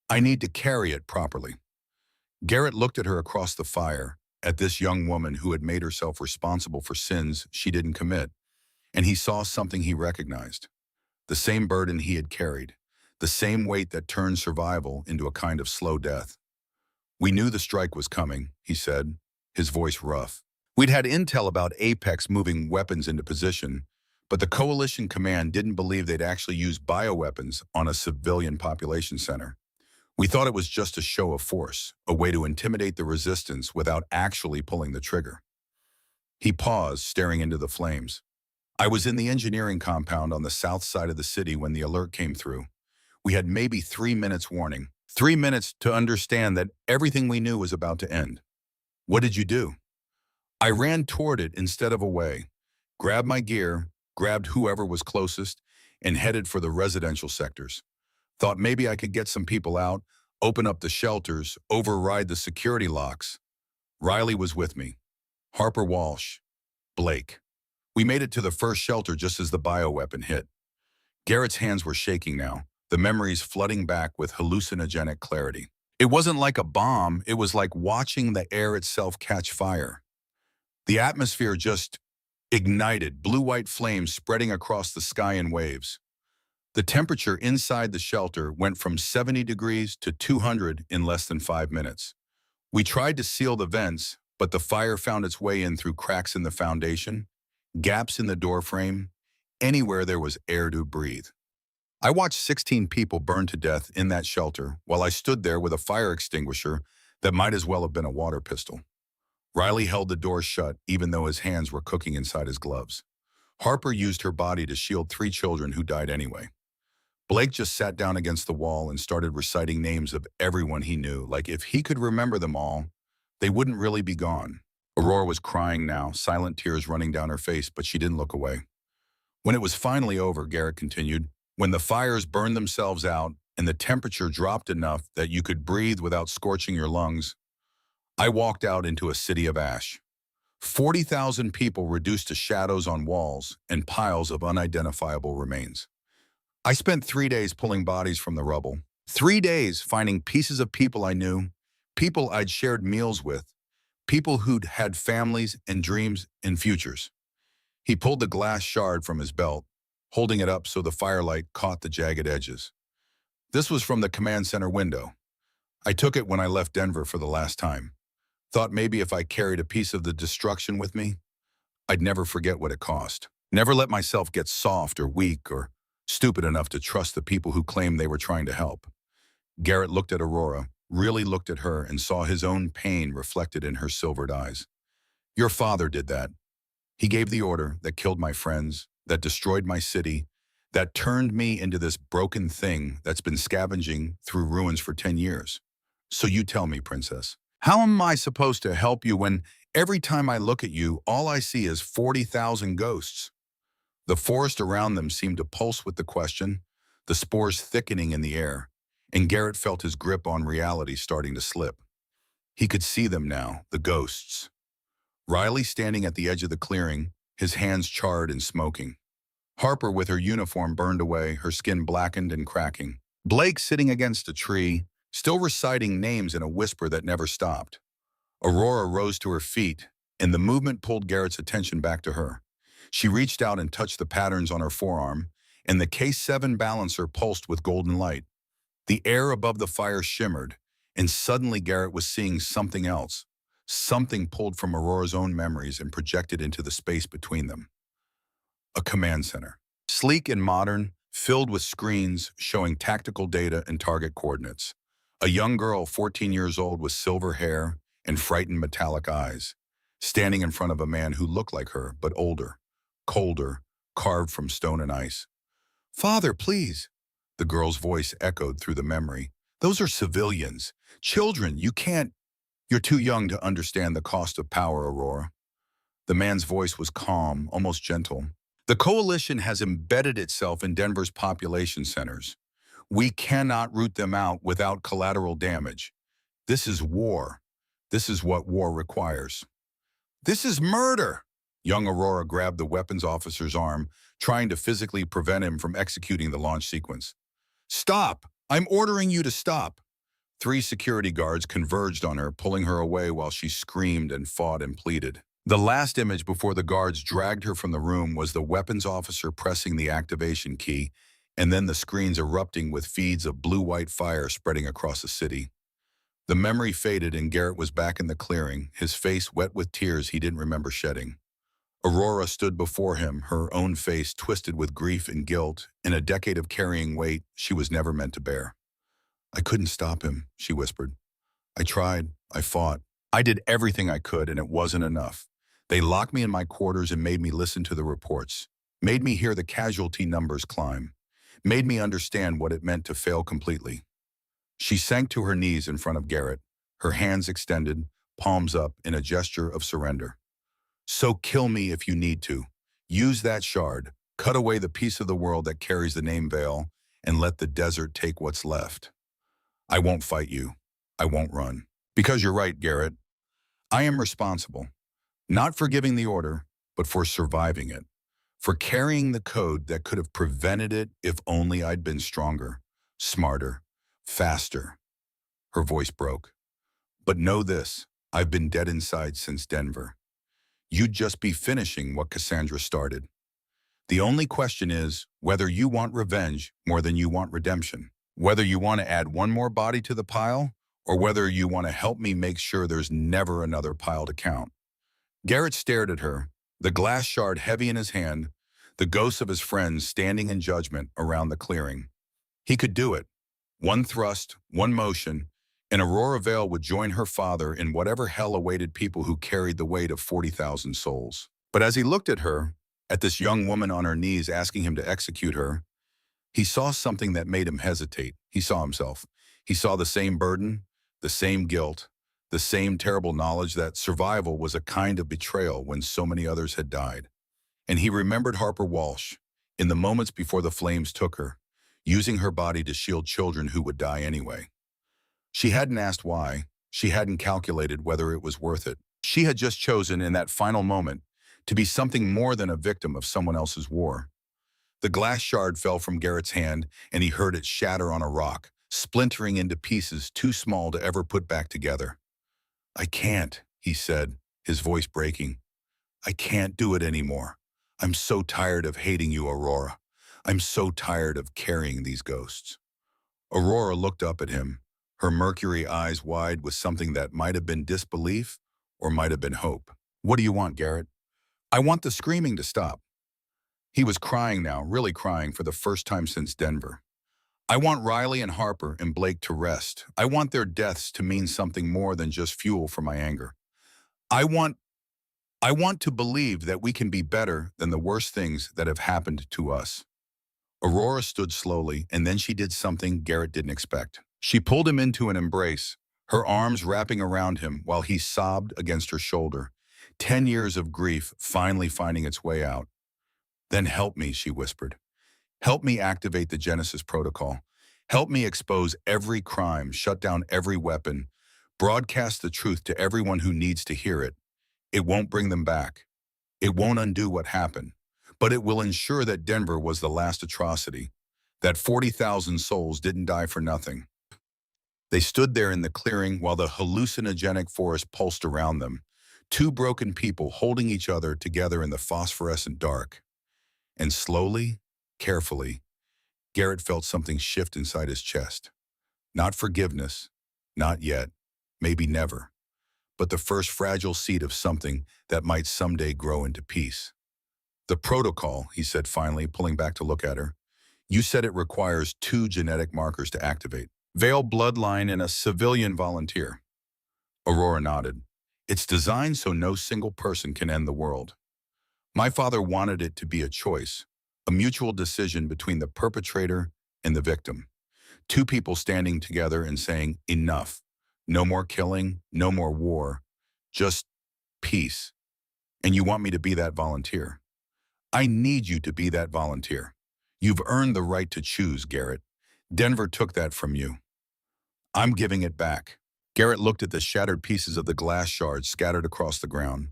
I need to carry it properly." Garrett looked at her across the fire, at this young woman who had made herself responsible for sins she didn't commit, and he saw something he recognized. The same burden he had carried, the same weight that turned survival into a kind of slow death. "We knew the strike was coming," he said, his voice rough. "We'd had intel about Apex moving weapons into position, but the Coalition Command didn't believe they'd actually use bioweapons on a civilian population center. We thought it was just a show of force, a way to intimidate the resistance without actually pulling the trigger." He paused, staring into the flames. "I was in the engineering compound on the south side of the city when the alert came through. We had maybe 3 minutes warning. 3 minutes to understand that everything we knew was about to end." "What did you do?" "I ran toward it instead of away, grabbed my gear, grabbed whoever was closest, and headed for the residential sectors. Thought maybe I could get some people out, open up the shelters, override the security locks. Riley was with me. Harper Walsh. Blake. We made it to the first shelter just as the bioweapon hit." Garrett's hands were shaking now, the memories flooding back with hallucinogenic clarity. "It wasn't like a bomb, it was like watching the air itself catch fire. The atmosphere just ignited, blue-white flames spreading across the sky in waves. The temperature inside the shelter went from 70 degrees to 200 in less than 5 minutes. We tried to seal the vents, but the fire found its way in through cracks in the foundation, gaps in the doorframe, anywhere there was air to breathe. I watched 16 people burn to death in that shelter while I stood there with a fire extinguisher that might as well have been a water pistol. Riley held the door shut even though his hands were cooking inside his gloves. Harper used her body to shield 3 children who died anyway. Blake just sat down against the wall and started reciting names of everyone he knew, like if he could remember them all, they wouldn't really be gone. Aurora was crying now, silent tears running down her face, but she didn't look away. When it was finally over, Garrett continued, when the fires burned themselves out and the temperature dropped enough that you could breathe without scorching your lungs, I walked out into a city of ash. 40,000 people reduced to shadows on walls and piles of unidentifiable remains. I spent 3 days pulling bodies from the rubble. 3 days finding pieces of people I knew, people I'd shared meals with, people who'd had families and dreams and futures. He pulled the glass shard from his belt, holding it up so the firelight caught the jagged edges. This was from the command center window. I took it when I left Denver for the last time. Thought maybe if I carried a piece of the destruction with me, I'd never forget what it cost. Never let myself get soft or weak or stupid enough to trust the people who claimed they were trying to help. Garrett looked at Aurora, really looked at her, and saw his own pain reflected in her silvered eyes. Your father did that. He gave the order that killed my friends, that destroyed my city, that turned me into this broken thing that's been scavenging through ruins for 10 years. So you tell me, Princess, how am I supposed to help you when every time I look at you, all I see is 40,000 ghosts? The forest around them seemed to pulse with the question, the spores thickening in the air, and Garrett felt his grip on reality starting to slip. He could see them now, the ghosts. Riley standing at the edge of the clearing, his hands charred and smoking. Harper with her uniform burned away, her skin blackened and cracking. Blake sitting against a tree, still reciting names in a whisper that never stopped. Aurora rose to her feet, and the movement pulled Garrett's attention back to her. She reached out and touched the patterns on her forearm, and the K7 balancer pulsed with golden light. The air above the fire shimmered, and suddenly Garrett was seeing something else. Something pulled from Aurora's own memories and projected into the space between them. A command center. Sleek and modern, filled with screens showing tactical data and target coordinates. A young girl, 14 years old, with silver hair and frightened metallic eyes, standing in front of a man who looked like her, but older, colder, carved from stone and ice. Father, please. The girl's voice echoed through the memory. Those are civilians. Children, you can't. You're too young to understand the cost of power, Aurora. The man's voice was calm, almost gentle. The coalition has embedded itself in Denver's population centers. We cannot root them out without collateral damage. This is war. This is what war requires. This is murder! Young Aurora grabbed the weapons officer's arm, trying to physically prevent him from executing the launch sequence. Stop! I'm ordering you to stop! 3 security guards converged on her, pulling her away while she screamed and fought and pleaded. The last image before the guards dragged her from the room was the weapons officer pressing the activation key, and then the screens erupting with feeds of blue-white fire spreading across the city. The memory faded and Garrett was back in the clearing, his face wet with tears he didn't remember shedding. Aurora stood before him, her own face twisted with grief and guilt, in a decade of carrying weight she was never meant to bear. I couldn't stop him, she whispered. I tried, I fought. I did everything I could, and it wasn't enough. They locked me in my quarters and made me listen to the reports, made me hear the casualty numbers climb, made me understand what it meant to fail completely. She sank to her knees in front of Garrett, her hands extended, palms up in a gesture of surrender. So kill me if you need to. Use that shard, cut away the piece of the world that carries the name Veil, and let the desert take what's left. I won't fight you. I won't run. Because you're right, Garrett. I am responsible. Not for giving the order, but for surviving it. For carrying the code that could have prevented it if only I'd been stronger, smarter, faster. Her voice broke. But know this, I've been dead inside since Denver. You'd just be finishing what Cassandra started. The only question is whether you want revenge more than you want redemption. Whether you want to add one more body to the pile, or whether you want to help me make sure there's never another pile to count. Garrett stared at her, the glass shard heavy in his hand, the ghosts of his friends standing in judgment around the clearing. He could do it. One thrust, one motion, and Aurora Vale would join her father in whatever hell awaited people who carried the weight of 40,000 souls. But as he looked at her, at this young woman on her knees asking him to execute her, He saw something that made him hesitate. He saw himself. He saw the same burden, the same guilt, the same terrible knowledge that survival was a kind of betrayal when so many others had died. And he remembered Harper Walsh, in the moments before the flames took her, using her body to shield children who would die anyway. She hadn't asked why. She hadn't calculated whether it was worth it. She had just chosen in that final moment to be something more than a victim of someone else's war. The glass shard fell from Garrett's hand, and he heard it shatter on a rock, splintering into pieces too small to ever put back together. "I can't," he said, his voice breaking. "I can't do it anymore. I'm so tired of hating you, Aurora. I'm so tired of carrying these ghosts." Aurora looked up at him, her mercury eyes wide with something that might have been disbelief or might have been hope. "What do you want, Garrett?" "I want the screaming to stop." He was crying now, really crying for the first time since Denver. "I want Riley and Harper and Blake to rest. I want their deaths to mean something more than just fuel for my anger. I want I want to believe that we can be better than the worst things that have happened to us." Aurora stood slowly, and then she did something Garrett didn't expect. She pulled him into an embrace, her arms wrapping around him while he sobbed against her shoulder. 10 years of grief finally finding its way out. "Then help me," she whispered. "Help me activate the Genesis protocol. Help me expose every crime, shut down every weapon, broadcast the truth to everyone who needs to hear it. It won't bring them back. It won't undo what happened, but it will ensure that Denver was the last atrocity, that 40,000 souls didn't die for nothing." They stood there in the clearing while the hallucinogenic forest pulsed around them, two broken people holding each other together in the phosphorescent dark. And slowly, carefully, Garrett felt something shift inside his chest. Not forgiveness, not yet, maybe never, but the first fragile seed of something that might someday grow into peace. "The protocol," he said finally, pulling back to look at her. "You said it requires 2 genetic markers to activate. Vale bloodline and a civilian volunteer." Aurora nodded. "It's designed so no single person can end the world. My father wanted it to be a choice, a mutual decision between the perpetrator and the victim. 2 people standing together and saying, 'Enough. No more killing, no more war, just peace.' And you want me to be that volunteer. I need you to be that volunteer. You've earned the right to choose, Garrett. Denver took that from you. I'm giving it back." Garrett looked at the shattered pieces of the glass shards scattered across the ground,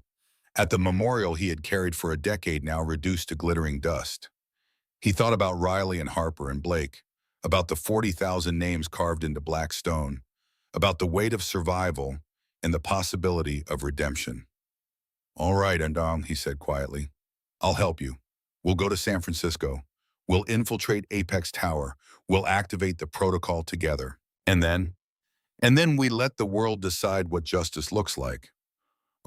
at the memorial he had carried for a decade now reduced to glittering dust. He thought about Riley and Harper and Blake, about the 40,000 names carved into black stone, about the weight of survival and the possibility of redemption. "All right, Andong," he said quietly. "I'll help you. We'll go to San Francisco. We'll infiltrate Apex Tower. We'll activate the protocol together. And then we let the world decide what justice looks like."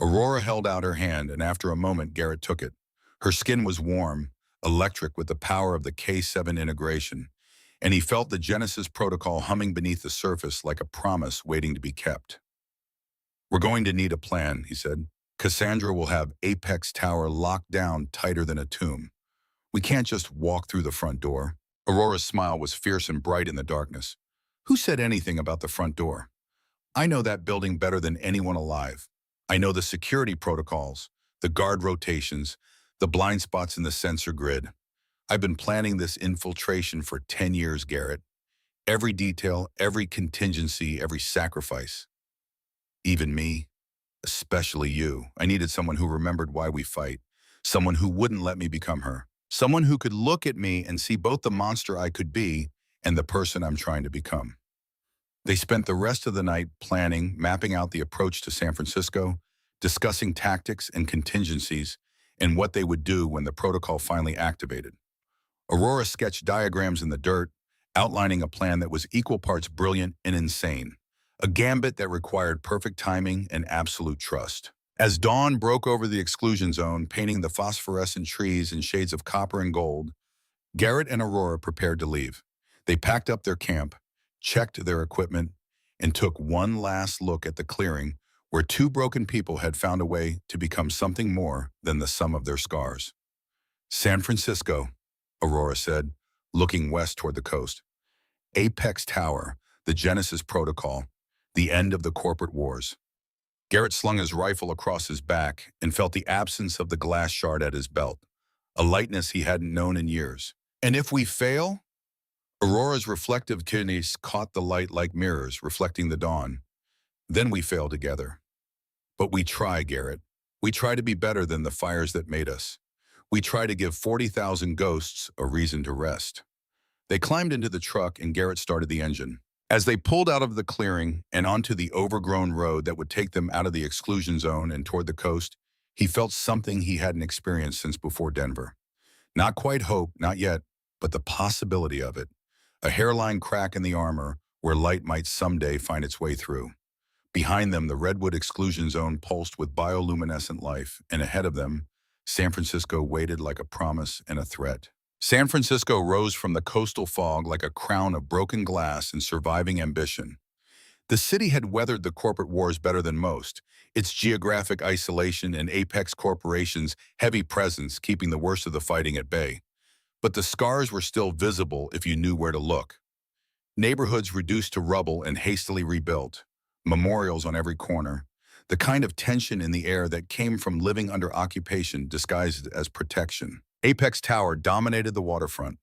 Aurora held out her hand, and after a moment, Garrett took it. Her skin was warm, electric with the power of the K7 integration, and he felt the Genesis protocol humming beneath the surface like a promise waiting to be kept. "We're going to need a plan," he said. "Cassandra will have Apex Tower locked down tighter than a tomb. We can't just walk through the front door." Aurora's smile was fierce and bright in the darkness. "Who said anything about the front door? I know that building better than anyone alive. I know the security protocols, the guard rotations, the blind spots in the sensor grid. I've been planning this infiltration for 10 years, Garrett. Every detail, every contingency, every sacrifice. Even me, especially you. I needed someone who remembered why we fight, someone who wouldn't let me become her, someone who could look at me and see both the monster I could be and the person I'm trying to become." They spent the rest of the night planning, mapping out the approach to San Francisco, discussing tactics and contingencies, and what they would do when the protocol finally activated. Aurora sketched diagrams in the dirt, outlining a plan that was equal parts brilliant and insane, a gambit that required perfect timing and absolute trust. As dawn broke over the exclusion zone, painting the phosphorescent trees in shades of copper and gold, Garrett and Aurora prepared to leave. They packed up their camp, checked their equipment, and took one last look at the clearing where 2 broken people had found a way to become something more than the sum of their scars. "San Francisco," Aurora said, looking west toward the coast. Apex Tower, the Genesis Protocol, the end of the corporate wars. Garrett slung his rifle across his back and felt the absence of the glass shard at his belt, a lightness he hadn't known in years. And if we fail? Aurora's reflective kidneys caught the light like mirrors, reflecting the dawn. Then we fail together. But we try, Garrett. We try to be better than the fires that made us. We try to give 40,000 ghosts a reason to rest. They climbed into the truck and Garrett started the engine. As they pulled out of the clearing and onto the overgrown road that would take them out of the exclusion zone and toward the coast, he felt something he hadn't experienced since before Denver. Not quite hope, not yet, but the possibility of it. A hairline crack in the armor where light might someday find its way through. Behind them, the redwood exclusion zone pulsed with bioluminescent life, and ahead of them, San Francisco waited like a promise and a threat. San Francisco rose from the coastal fog like a crown of broken glass and surviving ambition. The city had weathered the corporate wars better than most, its geographic isolation and apex corporations' heavy presence keeping the worst of the fighting at bay. But the scars were still visible if you knew where to look. Neighborhoods reduced to rubble and hastily rebuilt, memorials on every corner, the kind of tension in the air that came from living under occupation disguised as protection. Apex Tower dominated the waterfront,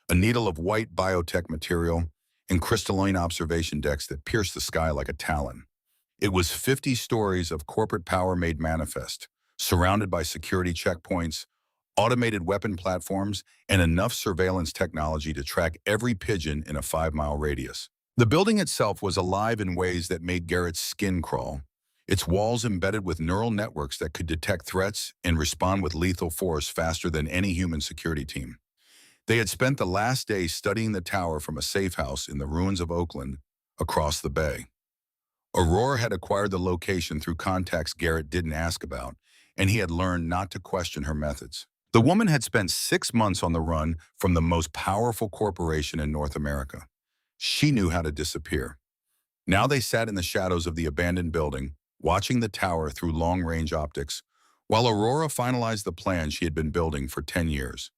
a needle of white biotech material and crystalline observation decks that pierced the sky like a talon. It was 50 stories of corporate power made manifest, surrounded by security checkpoints, automated weapon platforms, and enough surveillance technology to track every pigeon in a 5-mile radius. The building itself was alive in ways that made Garrett's skin crawl, its walls embedded with neural networks that could detect threats and respond with lethal force faster than any human security team. They had spent the last day studying the tower from a safe house in the ruins of Oakland, across the bay. Aurora had acquired the location through contacts Garrett didn't ask about, and he had learned not to question her methods. The woman had spent 6 months on the run from the most powerful corporation in North America. She knew how to disappear. Now they sat in the shadows of the abandoned building, watching the tower through long-range optics, while Aurora finalized the plan she had been building for 10 years.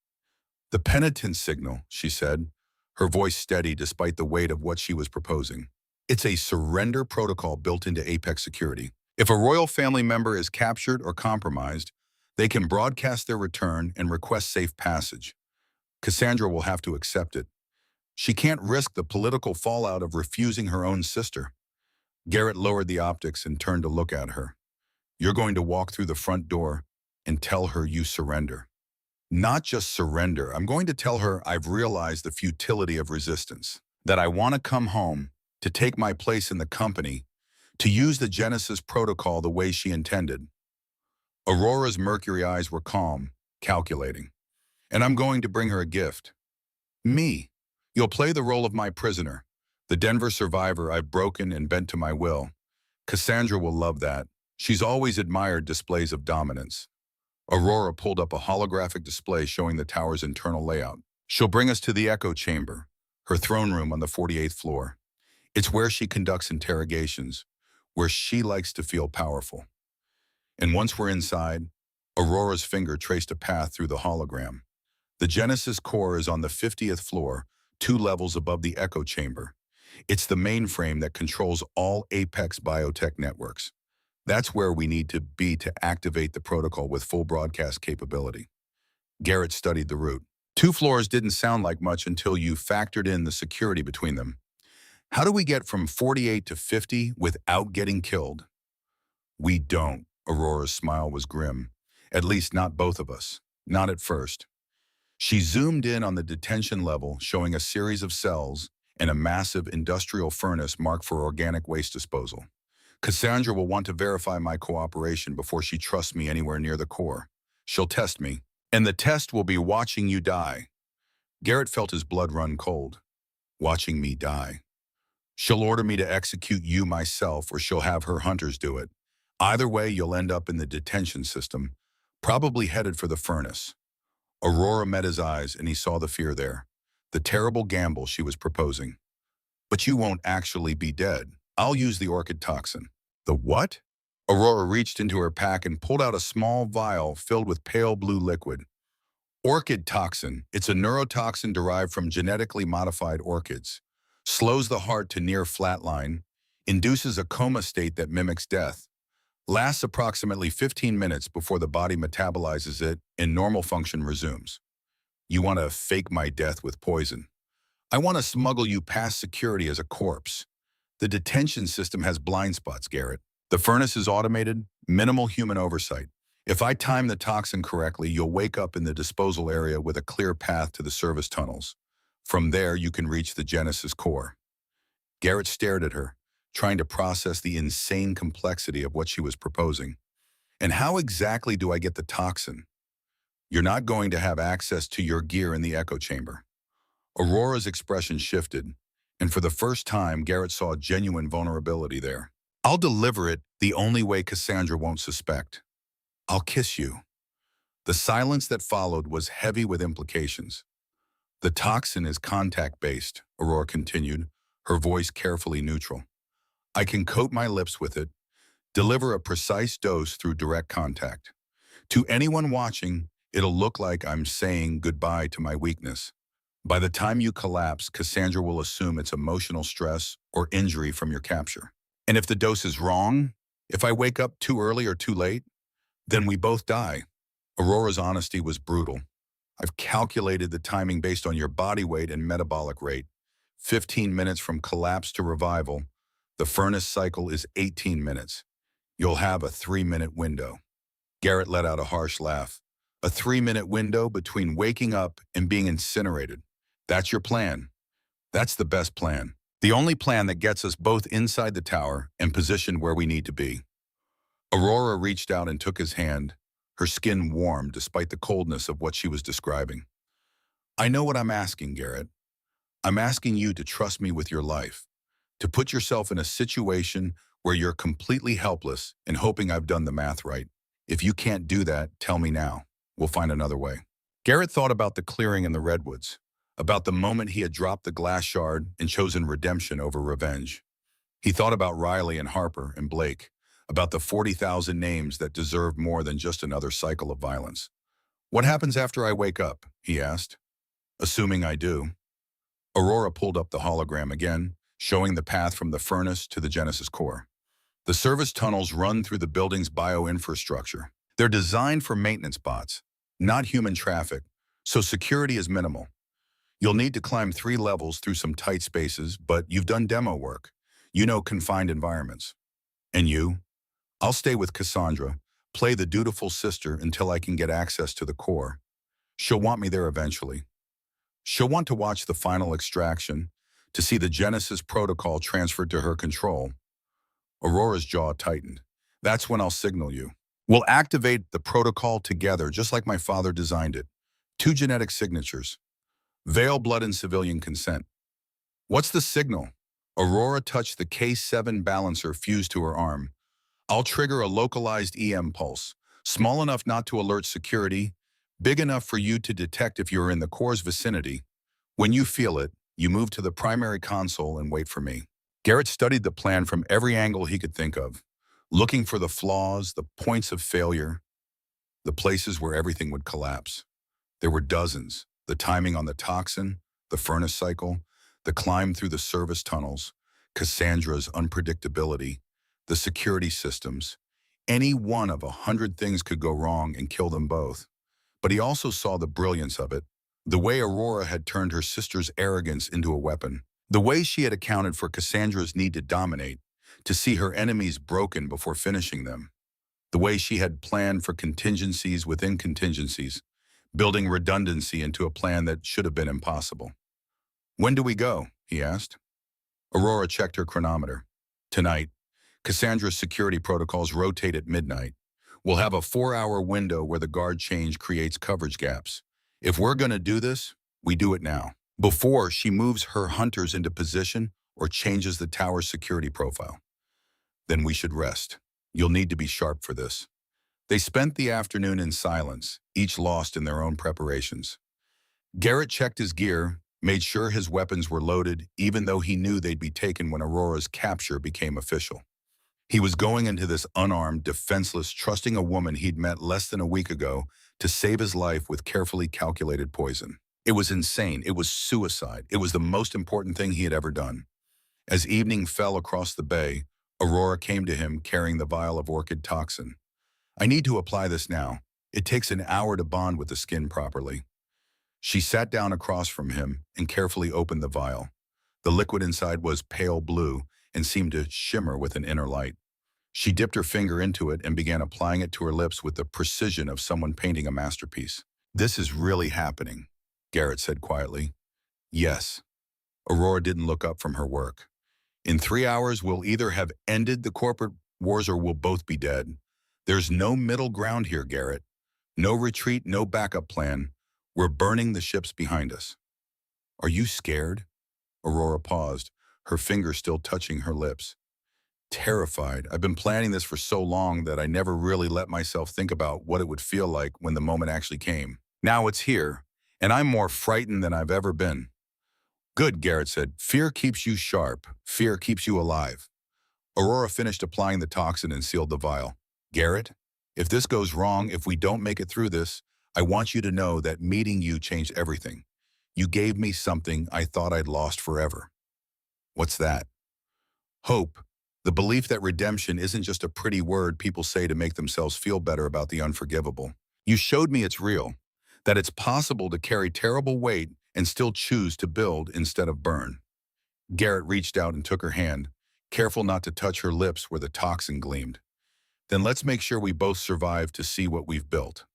"The penitence signal," she said, her voice steady despite the weight of what she was proposing. "It's a surrender protocol built into Apex security. If a royal family member is captured or compromised, they can broadcast their return and request safe passage. Cassandra will have to accept it. She can't risk the political fallout of refusing her own sister." Garrett lowered the optics and turned to look at her. "You're going to walk through the front door and tell her you surrender. Not just surrender. I'm going to tell her I've realized the futility of resistance, that I want to come home, to take my place in the company, to use the Genesis protocol the way she intended." Aurora's mercury eyes were calm, calculating. "And I'm going to bring her a gift. Me. You'll play the role of my prisoner, the Denver survivor I've broken and bent to my will. Cassandra will love that. She's always admired displays of dominance." Aurora pulled up a holographic display showing the tower's internal layout. "She'll bring us to the echo chamber, her throne room on the 48th floor. It's where she conducts interrogations, where she likes to feel powerful." And once we're inside, Aurora's finger traced a path through the hologram. "The Genesis core is on the 50th floor, 2 levels above the echo chamber. It's the mainframe that controls all Apex biotech networks. That's where we need to be to activate the protocol with full broadcast capability." Garrett studied the route. 2 floors didn't sound like much until you factored in the security between them. "How do we get from 48 to 50 without getting killed?" "We don't." Aurora's smile was grim. "At least not both of us. Not at first." She zoomed in on the detention level, showing a series of cells and a massive industrial furnace marked for organic waste disposal. "Cassandra will want to verify my cooperation before she trusts me anywhere near the core. She'll test me, and the test will be watching you die." Garrett felt his blood run cold. "Watching me die. She'll order me to execute you myself, or she'll have her hunters do it. Either way, you'll end up in the detention system, probably headed for the furnace." Aurora met his eyes, and he saw the fear there, the terrible gamble she was proposing. "But you won't actually be dead. I'll use the orchid toxin." "The what?" Aurora reached into her pack and pulled out a small vial filled with pale blue liquid. Orchid toxin. It's a neurotoxin derived from genetically modified orchids. Slows the heart to near flatline, induces a coma state that mimics death, lasts approximately 15 minutes before the body metabolizes it and normal function resumes. You want to fake my death with poison. I want to smuggle you past security as a corpse. The detention system has blind spots, Garrett. The furnace is automated, minimal human oversight. If I time the toxin correctly, you'll wake up in the disposal area with a clear path to the service tunnels. From there, you can reach the Genesis core. Garrett stared at her, trying to process the insane complexity of what she was proposing. And how exactly do I get the toxin? You're not going to have access to your gear in the echo chamber. Aurora's expression shifted, and for the first time, Garrett saw genuine vulnerability there. I'll deliver it the only way Cassandra won't suspect. I'll kiss you. The silence that followed was heavy with implications. The toxin is contact-based, Aurora continued, her voice carefully neutral. I can coat my lips with it, deliver a precise dose through direct contact. To anyone watching, it'll look like I'm saying goodbye to my weakness. By the time you collapse, Cassandra will assume it's emotional stress or injury from your capture. And if the dose is wrong, if I wake up too early or too late, then we both die. Aurora's honesty was brutal. I've calculated the timing based on your body weight and metabolic rate. 15 minutes from collapse to revival. The furnace cycle is 18 minutes. You'll have a 3-minute window. Garrett let out a harsh laugh. A 3-minute window between waking up and being incinerated. That's your plan. That's the best plan. The only plan that gets us both inside the tower and positioned where we need to be. Aurora reached out and took his hand, her skin warm despite the coldness of what she was describing. I know what I'm asking, Garrett. I'm asking you to trust me with your life, to put yourself in a situation where you're completely helpless and hoping I've done the math right. If you can't do that, tell me now. We'll find another way. Garrett thought about the clearing in the redwoods, about the moment he had dropped the glass shard and chosen redemption over revenge. He thought about Riley and Harper and Blake, about the 40,000 names that deserved more than just another cycle of violence. What happens after I wake up? He asked. Assuming I do. Aurora pulled up the hologram again, showing the path from the furnace to the Genesis core. The service tunnels run through the building's bioinfrastructure. They're designed for maintenance bots, not human traffic, so security is minimal. You'll need to climb 3 levels through some tight spaces, but you've done demo work. You know confined environments. And you? I'll stay with Cassandra, play the dutiful sister until I can get access to the core. She'll want me there eventually. She'll want to watch the final extraction, to see the Genesis protocol transferred to her control. Aurora's jaw tightened. That's when I'll signal you. We'll activate the protocol together, just like my father designed it. 2 genetic signatures. Veil blood and civilian consent. What's the signal? Aurora touched the K7 balancer fused to her arm. I'll trigger a localized EM pulse, small enough not to alert security, big enough for you to detect if you're in the core's vicinity. When you feel it, you move to the primary console and wait for me. Garrett studied the plan from every angle he could think of, looking for the flaws, the points of failure, the places where everything would collapse. There were dozens: the timing on the toxin, the furnace cycle, the climb through the service tunnels, Cassandra's unpredictability, the security systems. Any one of 100 things could go wrong and kill them both. But he also saw the brilliance of it, the way Aurora had turned her sister's arrogance into a weapon, the way she had accounted for Cassandra's need to dominate, to see her enemies broken before finishing them, the way she had planned for contingencies within contingencies, building redundancy into a plan that should have been impossible. When do we go? He asked. Aurora checked her chronometer. Tonight. Cassandra's security protocols rotate at midnight. We'll have a 4-hour window where the guard change creates coverage gaps. If we're going to do this, we do it now, before she moves her hunters into position or changes the tower's security profile. Then we should rest. You'll need to be sharp for this. They spent the afternoon in silence, each lost in their own preparations. Garrett checked his gear, made sure his weapons were loaded, even though he knew they'd be taken when Aurora's capture became official. He was going into this unarmed, defenseless, trusting a woman he'd met less than a week ago to save his life with carefully calculated poison. It was insane. It was suicide. It was the most important thing he had ever done. As evening fell across the bay, Aurora came to him carrying the vial of orchid toxin. I need to apply this now. It takes an hour to bond with the skin properly. She sat down across from him and carefully opened the vial. The liquid inside was pale blue and seemed to shimmer with an inner light. She dipped her finger into it and began applying it to her lips with the precision of someone painting a masterpiece. "This is really happening," Garrett said quietly. "Yes." Aurora didn't look up from her work. "In 3 hours, we'll either have ended the corporate wars or we'll both be dead. There's no middle ground here, Garrett. No retreat, no backup plan. We're burning the ships behind us." "Are you scared?" Aurora paused, her fingers still touching her lips. "Terrified. I've been planning this for so long that I never really let myself think about what it would feel like when the moment actually came. Now it's here, and I'm more frightened than I've ever been." "Good," Garrett said. "Fear keeps you sharp. Fear keeps you alive." Aurora finished applying the toxin and sealed the vial. "Garrett, if this goes wrong, if we don't make it through this, I want you to know that meeting you changed everything. You gave me something I thought I'd lost forever." "What's that?" "Hope. The belief that redemption isn't just a pretty word people say to make themselves feel better about the unforgivable. You showed me it's real, that it's possible to carry terrible weight and still choose to build instead of burn." Garrett reached out and took her hand, careful not to touch her lips where the toxin gleamed. "Then let's make sure we both survive to see what we've built."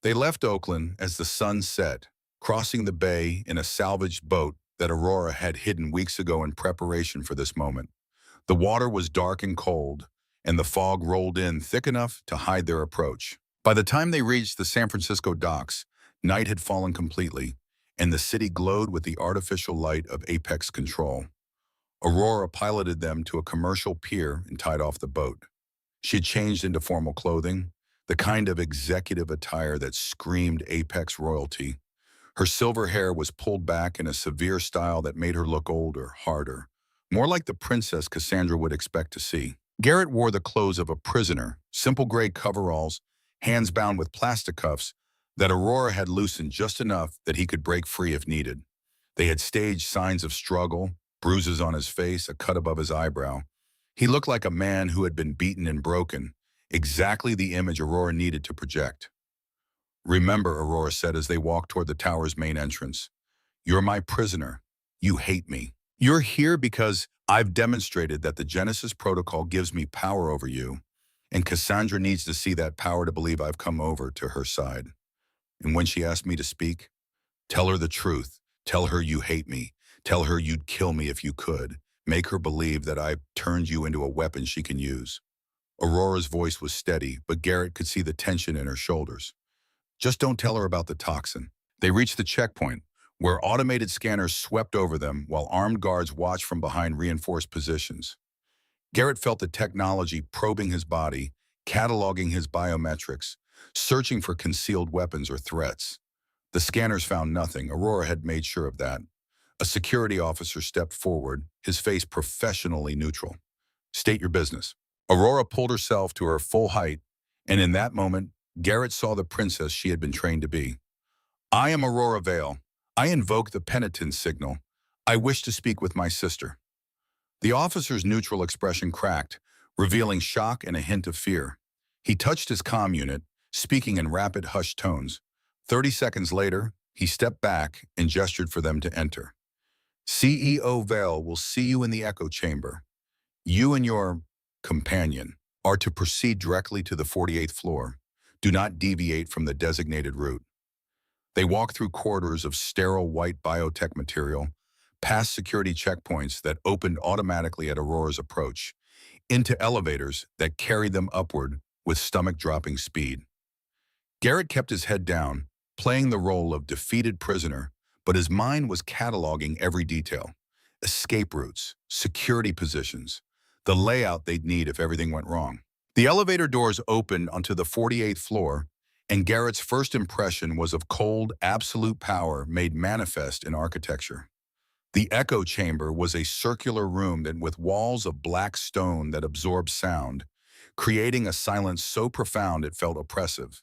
They left Oakland as the sun set, crossing the bay in a salvaged boat that Aurora had hidden weeks ago in preparation for this moment. The water was dark and cold, and the fog rolled in thick enough to hide their approach. By the time they reached the San Francisco docks, night had fallen completely, and the city glowed with the artificial light of Apex Control. Aurora piloted them to a commercial pier and tied off the boat. She had changed into formal clothing, the kind of executive attire that screamed Apex royalty. Her silver hair was pulled back in a severe style that made her look older, harder, more like the princess Cassandra would expect to see. Garrett wore the clothes of a prisoner, simple gray coveralls, hands bound with plastic cuffs that Aurora had loosened just enough that he could break free if needed. They had staged signs of struggle, bruises on his face, a cut above his eyebrow. He looked like a man who had been beaten and broken, exactly the image Aurora needed to project. "Remember," Aurora said as they walked toward the tower's main entrance, "you're my prisoner. You hate me. You're here because I've demonstrated that the Genesis Protocol gives me power over you, and Cassandra needs to see that power to believe I've come over to her side. And when she asked me to speak, tell her the truth. Tell her you hate me. Tell her you'd kill me if you could. Make her believe that I've turned you into a weapon she can use." Aurora's voice was steady, but Garrett could see the tension in her shoulders. "Just don't tell her about the toxin." They reached the checkpoint, where automated scanners swept over them while armed guards watched from behind reinforced positions. Garrett felt the technology probing his body, cataloging his biometrics, searching for concealed weapons or threats. The scanners found nothing. Aurora had made sure of that. A security officer stepped forward, his face professionally neutral. "State your business." Aurora pulled herself to her full height, and in that moment, Garrett saw the princess she had been trained to be. "I am Aurora Vale. I invoke the penitence signal. I wish to speak with my sister." The officer's neutral expression cracked, revealing shock and a hint of fear. He touched his comm unit, speaking in rapid, hushed tones. 30 seconds later, he stepped back and gestured for them to enter. "CEO Vale will see you in the echo chamber. You and your companion are to proceed directly to the 48th floor. Do not deviate from the designated route." They walked through corridors of sterile white biotech material, past security checkpoints that opened automatically at Aurora's approach, into elevators that carried them upward with stomach-dropping speed. Garrett kept his head down, playing the role of defeated prisoner, but his mind was cataloging every detail. Escape routes, security positions, the layout they'd need if everything went wrong. The elevator doors opened onto the 48th floor, and Garrett's first impression was of cold, absolute power made manifest in architecture. The echo chamber was a circular room with walls of black stone that absorbed sound, creating a silence so profound it felt oppressive.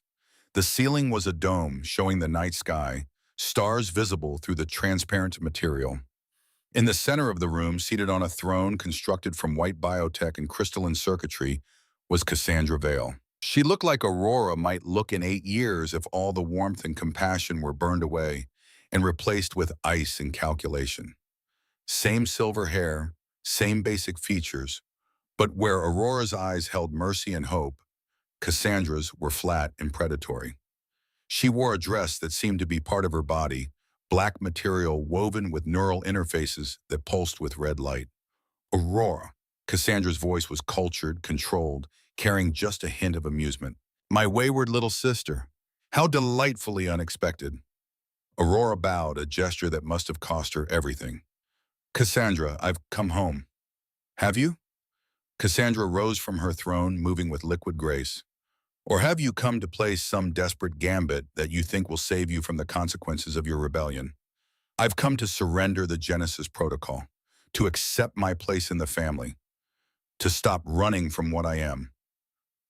The ceiling was a dome showing the night sky, stars visible through the transparent material. In the center of the room, seated on a throne constructed from white biotech and crystalline circuitry, was Cassandra Vale. She looked like Aurora might look in 8 years if all the warmth and compassion were burned away and replaced with ice and calculation. Same silver hair, same basic features, but where Aurora's eyes held mercy and hope, Cassandra's were flat and predatory. She wore a dress that seemed to be part of her body, black material woven with neural interfaces that pulsed with red light. Aurora. Cassandra's voice was cultured, controlled, carrying just a hint of amusement. My wayward little sister. How delightfully unexpected. Aurora bowed, a gesture that must have cost her everything. Cassandra, I've come home. Have you? Cassandra rose from her throne, moving with liquid grace. Or have you come to play some desperate gambit that you think will save you from the consequences of your rebellion? I've come to surrender the Genesis Protocol, to accept my place in the family, to stop running from what I am.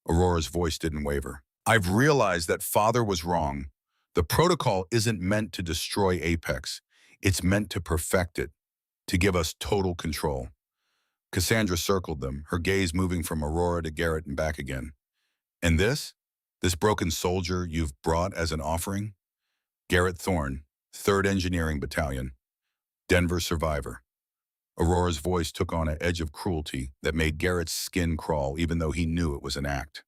Aurora's voice didn't waver. I've realized that Father was wrong. The protocol isn't meant to destroy Apex. It's meant to perfect it, to give us total control. Cassandra circled them, her gaze moving from Aurora to Garrett and back again. And this broken soldier you've brought as an offering? Garrett Thorne, 3rd Engineering Battalion, Denver survivor. Aurora's voice took on an edge of cruelty that made Garrett's skin crawl even though he knew it was an act.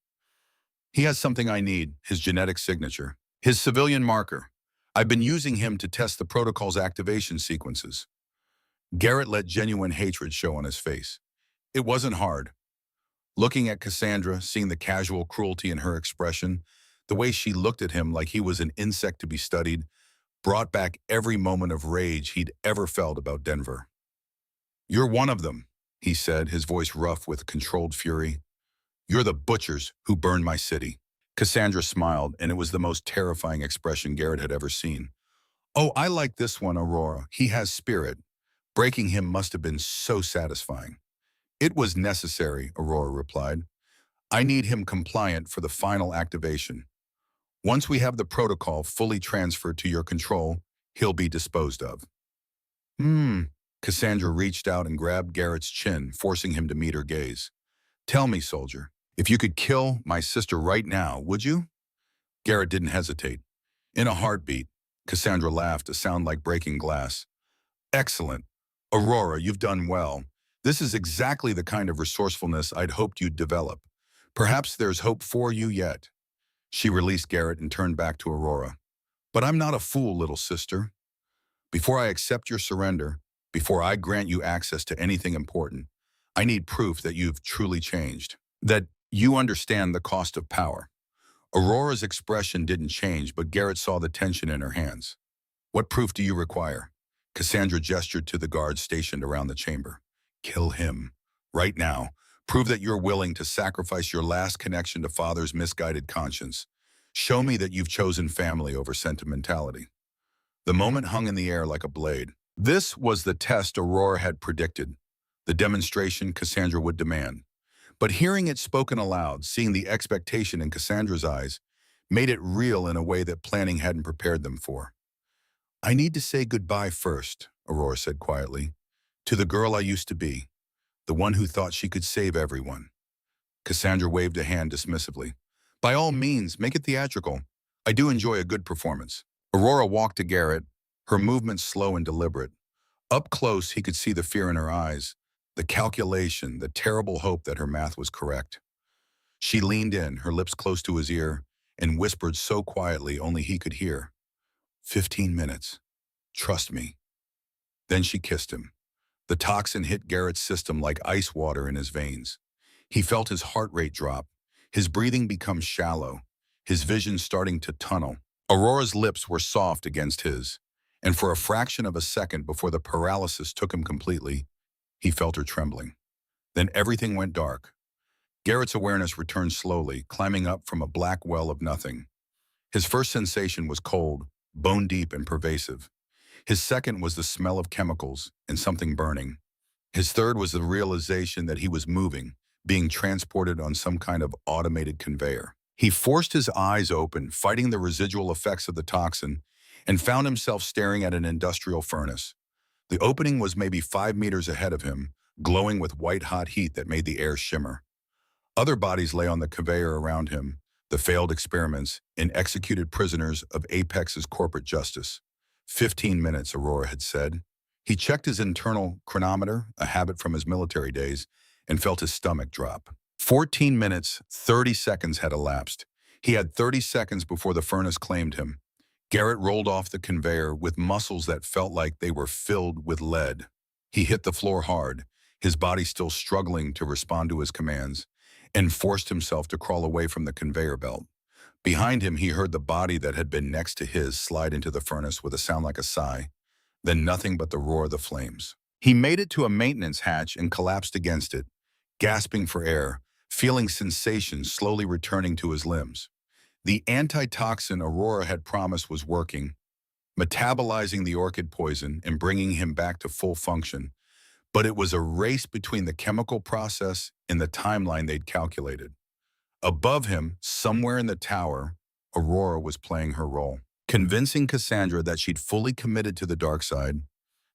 He has something I need, his genetic signature, his civilian marker. I've been using him to test the protocol's activation sequences. Garrett let genuine hatred show on his face. It wasn't hard. Looking at Cassandra, seeing the casual cruelty in her expression, the way she looked at him like he was an insect to be studied, brought back every moment of rage he'd ever felt about Denver. You're one of them, he said, his voice rough with controlled fury. You're the butchers who burned my city. Cassandra smiled, and it was the most terrifying expression Garrett had ever seen. Oh, I like this one, Aurora. He has spirit. Breaking him must have been so satisfying. It was necessary, Aurora replied. I need him compliant for the final activation. Once we have the protocol fully transferred to your control, he'll be disposed of. Cassandra reached out and grabbed Garrett's chin, forcing him to meet her gaze. Tell me, soldier, if you could kill my sister right now, would you? Garrett didn't hesitate. In a heartbeat, Cassandra laughed, a sound like breaking glass. Excellent. Aurora, you've done well. This is exactly the kind of resourcefulness I'd hoped you'd develop. Perhaps there's hope for you yet. She released Garrett and turned back to Aurora. But I'm not a fool, little sister. Before I accept your surrender, before I grant you access to anything important, I need proof that you've truly changed, that you understand the cost of power. Aurora's expression didn't change, but Garrett saw the tension in her hands. What proof do you require? Cassandra gestured to the guards stationed around the chamber. Kill him. Right now. Prove that you're willing to sacrifice your last connection to Father's misguided conscience. Show me that you've chosen family over sentimentality. The moment hung in the air like a blade. This was the test Aurora had predicted, the demonstration Cassandra would demand. But hearing it spoken aloud, seeing the expectation in Cassandra's eyes, made it real in a way that planning hadn't prepared them for. I need to say goodbye first, Aurora said quietly, to the girl I used to be, the one who thought she could save everyone. Cassandra waved a hand dismissively. By all means, make it theatrical. I do enjoy a good performance. Aurora walked to Garrett, her movements slow and deliberate. Up close, he could see the fear in her eyes, the calculation, the terrible hope that her math was correct. She leaned in, her lips close to his ear, and whispered so quietly only he could hear. 15 minutes. Trust me. Then she kissed him. The toxin hit Garrett's system like ice water in his veins. He felt his heart rate drop, his breathing become shallow, his vision starting to tunnel. Aurora's lips were soft against his, and for a fraction of a second before the paralysis took him completely, he felt her trembling. Then everything went dark. Garrett's awareness returned slowly, climbing up from a black well of nothing. His first sensation was cold, bone-deep and pervasive. His second was the smell of chemicals and something burning. His third was the realization that he was moving, being transported on some kind of automated conveyor. He forced his eyes open, fighting the residual effects of the toxin, and found himself staring at an industrial furnace. The opening was maybe 5 meters ahead of him, glowing with white-hot heat that made the air shimmer. Other bodies lay on the conveyor around him, the failed experiments and executed prisoners of Apex's corporate justice. 15 minutes, Aurora had said. He checked his internal chronometer, a habit from his military days, and felt his stomach drop. 14 minutes, 30 seconds had elapsed. He had 30 seconds before the furnace claimed him. Garrett rolled off the conveyor with muscles that felt like they were filled with lead. He hit the floor hard, his body still struggling to respond to his commands, and forced himself to crawl away from the conveyor belt. Behind him, he heard the body that had been next to his slide into the furnace with a sound like a sigh, then nothing but the roar of the flames. He made it to a maintenance hatch and collapsed against it, gasping for air, feeling sensations slowly returning to his limbs. The antitoxin Aurora had promised was working, metabolizing the orchid poison and bringing him back to full function. But it was a race between the chemical process and the timeline they'd calculated. Above him, somewhere in the tower, Aurora was playing her role, convincing Cassandra that she'd fully committed to the dark side,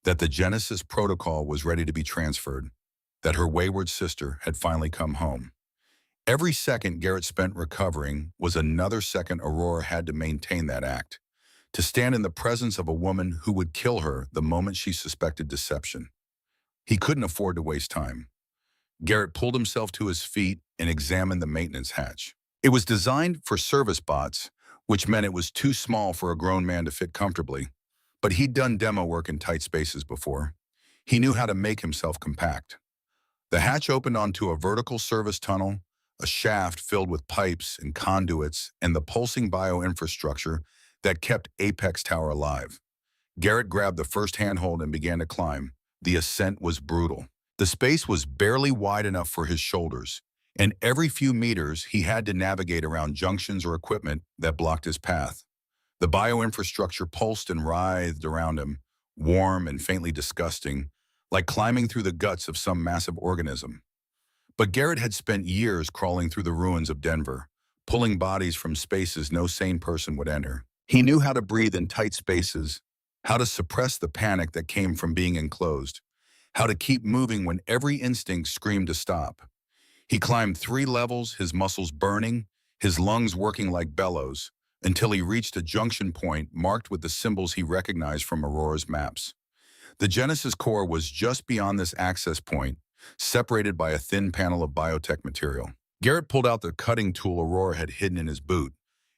that the Genesis protocol was ready to be transferred, that her wayward sister had finally come home. Every second Garrett spent recovering was another second Aurora had to maintain that act, to stand in the presence of a woman who would kill her the moment she suspected deception. He couldn't afford to waste time. Garrett pulled himself to his feet and examined the maintenance hatch. It was designed for service bots, which meant it was too small for a grown man to fit comfortably. But he'd done demo work in tight spaces before. He knew how to make himself compact. The hatch opened onto a vertical service tunnel, a shaft filled with pipes and conduits and the pulsing bioinfrastructure that kept Apex Tower alive. Garrett grabbed the first handhold and began to climb. The ascent was brutal. The space was barely wide enough for his shoulders, and every few meters he had to navigate around junctions or equipment that blocked his path. The bioinfrastructure pulsed and writhed around him, warm and faintly disgusting, like climbing through the guts of some massive organism. But Garrett had spent years crawling through the ruins of Denver, pulling bodies from spaces no sane person would enter. He knew how to breathe in tight spaces, how to suppress the panic that came from being enclosed, how to keep moving when every instinct screamed to stop. He climbed 3 levels, his muscles burning, his lungs working like bellows, until he reached a junction point marked with the symbols he recognized from Aurora's maps. The Genesis core was just beyond this access point, separated by a thin panel of biotech material. Garrett pulled out the cutting tool Aurora had hidden in his boot,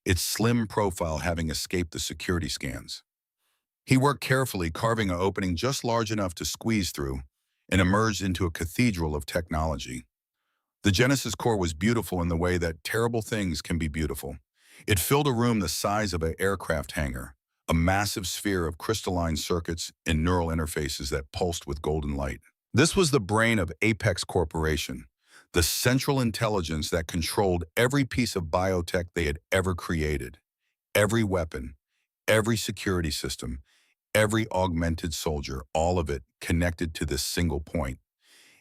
its slim profile having escaped the security scans. He worked carefully, carving an opening just large enough to squeeze through, and emerged into a cathedral of technology. The Genesis core was beautiful in the way that terrible things can be beautiful. It filled a room the size of an aircraft hangar, a massive sphere of crystalline circuits and neural interfaces that pulsed with golden light. This was the brain of Apex Corporation, the central intelligence that controlled every piece of biotech they had ever created, every weapon, every security system, every augmented soldier, all of it connected to this single point.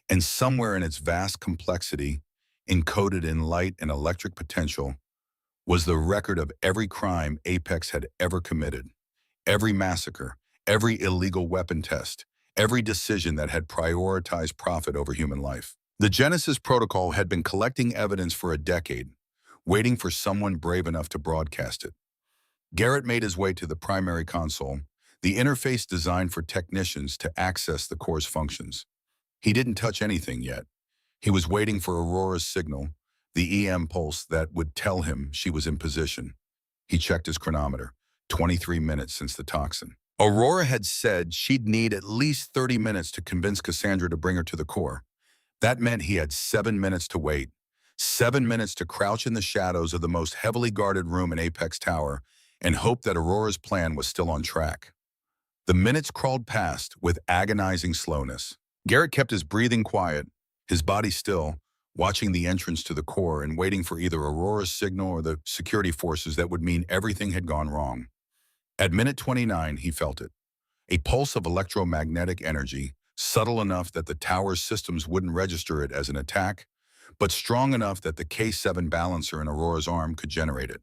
And somewhere in its vast complexity, encoded in light and electric potential, was the record of every crime Apex had ever committed, every massacre, every illegal weapon test, every decision that had prioritized profit over human life. The Genesis Protocol had been collecting evidence for a decade, waiting for someone brave enough to broadcast it. Garrett made his way to the primary console, the interface designed for technicians to access the core's functions. He didn't touch anything yet. He was waiting for Aurora's signal, the EM pulse that would tell him she was in position. He checked his chronometer, 23 minutes since the toxin. Aurora had said she'd need at least 30 minutes to convince Cassandra to bring her to the core. That meant he had 7 minutes to wait, 7 minutes to crouch in the shadows of the most heavily guarded room in Apex Tower and hope that Aurora's plan was still on track. The minutes crawled past with agonizing slowness. Garrett kept his breathing quiet, his body still, watching the entrance to the core and waiting for either Aurora's signal or the security forces that would mean everything had gone wrong. At minute 29, he felt it. A pulse of electromagnetic energy, subtle enough that the tower's systems wouldn't register it as an attack, but strong enough that the K7 balancer in Aurora's arm could generate it.